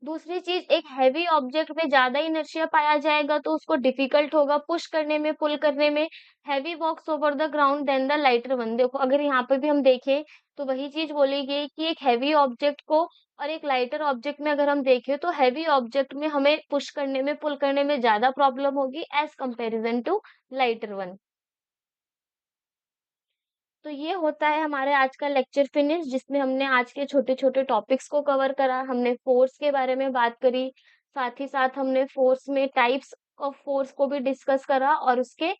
दूसरी चीज़, एक हेवी ऑब्जेक्ट में ज़्यादा इनर्शिया पाया जाएगा तो उसको डिफ़िकल्ट होगा पुश करने में, पुल करने में। Heavy walks over the ground than the lighter one. देखो, अगर यहाँ पे भी हम देखें तो वही चीज़ बोली गई कि एक हेवी ऑब्जेक्ट को और एक लाइटर ऑब्जेक्ट में अगर हम देखें तो हेवी ऑब्जेक्ट में हमें पुश करने में, पुल करने में ज़्यादा प्रॉब्लम होगी as comparison to lighter one. तो ये होता है हमारा आज का लेक्चर फिनिश, जिसमें हमने आज के छोटे-छोटे टॉपिक्स को कवर करा। हमने फोर्स के बारे में बात करी, साथ ही साथ हमने फोर्स में टाइप्स ऑफ फोर्स को भी डिस्कस करा और उसके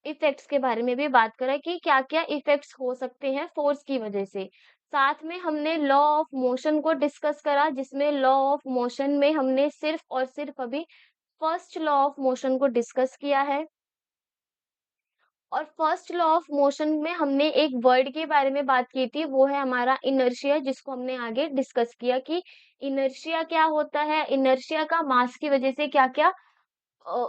इफेक्ट्स के बारे में भी बात करा कि क्या-क्या इफेक्ट्स हो सकते हैं फोर्स की वजह से। साथ में हमने लॉ ऑफ मोशन को डिस्कस करा, जिसमें लॉ ऑफ मोशन में हमने सिर्फ और सिर्फ अभी फर्स्ट लॉ ऑफ मोशन को डिस्कस किया है। और फर्स्ट लॉ ऑफ मोशन में हमने एक वर्ड के बारे में बात की थी, वो है हमारा इनर्शिया, जिसको हमने आगे डिस्कस किया कि इनर्शिया क्या होता है, इनर्शिया का मास की वजह से क्या-क्या अ,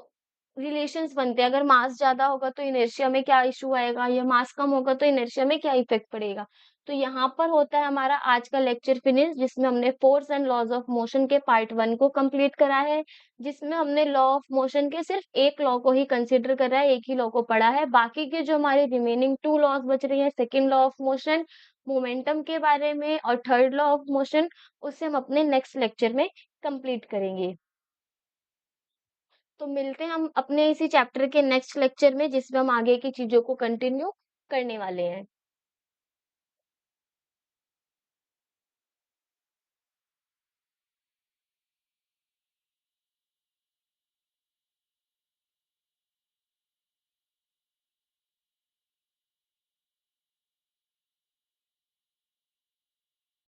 रिलेशंस बनते हैं। अगर मास ज़्यादा होगा तो इनर्शिया में क्या इश्यू आएगा, या मास कम होगा तो इनर्शिया में क्या इफ़ेक्ट पड़ेगा। तो यहाँ पर होता है हमारा आज का लेक्चर फिनिश, जिसमें हमने force and laws of motion के पार्ट 1 को कंप्लीट करा है, जिसमें हमने लॉ ऑफ मोशन के सिर्फ एक लॉ को ही कंसीडर करा है, एक ही लॉ को पढ़ा है। बाकी के जो हमारे रिमेनिंग 2 लॉज़ बच रही हैं, second law of motion, momentum के बारे में, और थर्ड लॉ ऑफ मोशन, उसे हम अपने नेक्स्ट लेक्चर में कंप्लीट करेंगे। तो मिलते हैं हम अपने इसी चैप्टर के नेक्स्ट लेक्चर में, जिसमें हम आगे की चीज़ों को कंटिन्यू करने वाले हैं।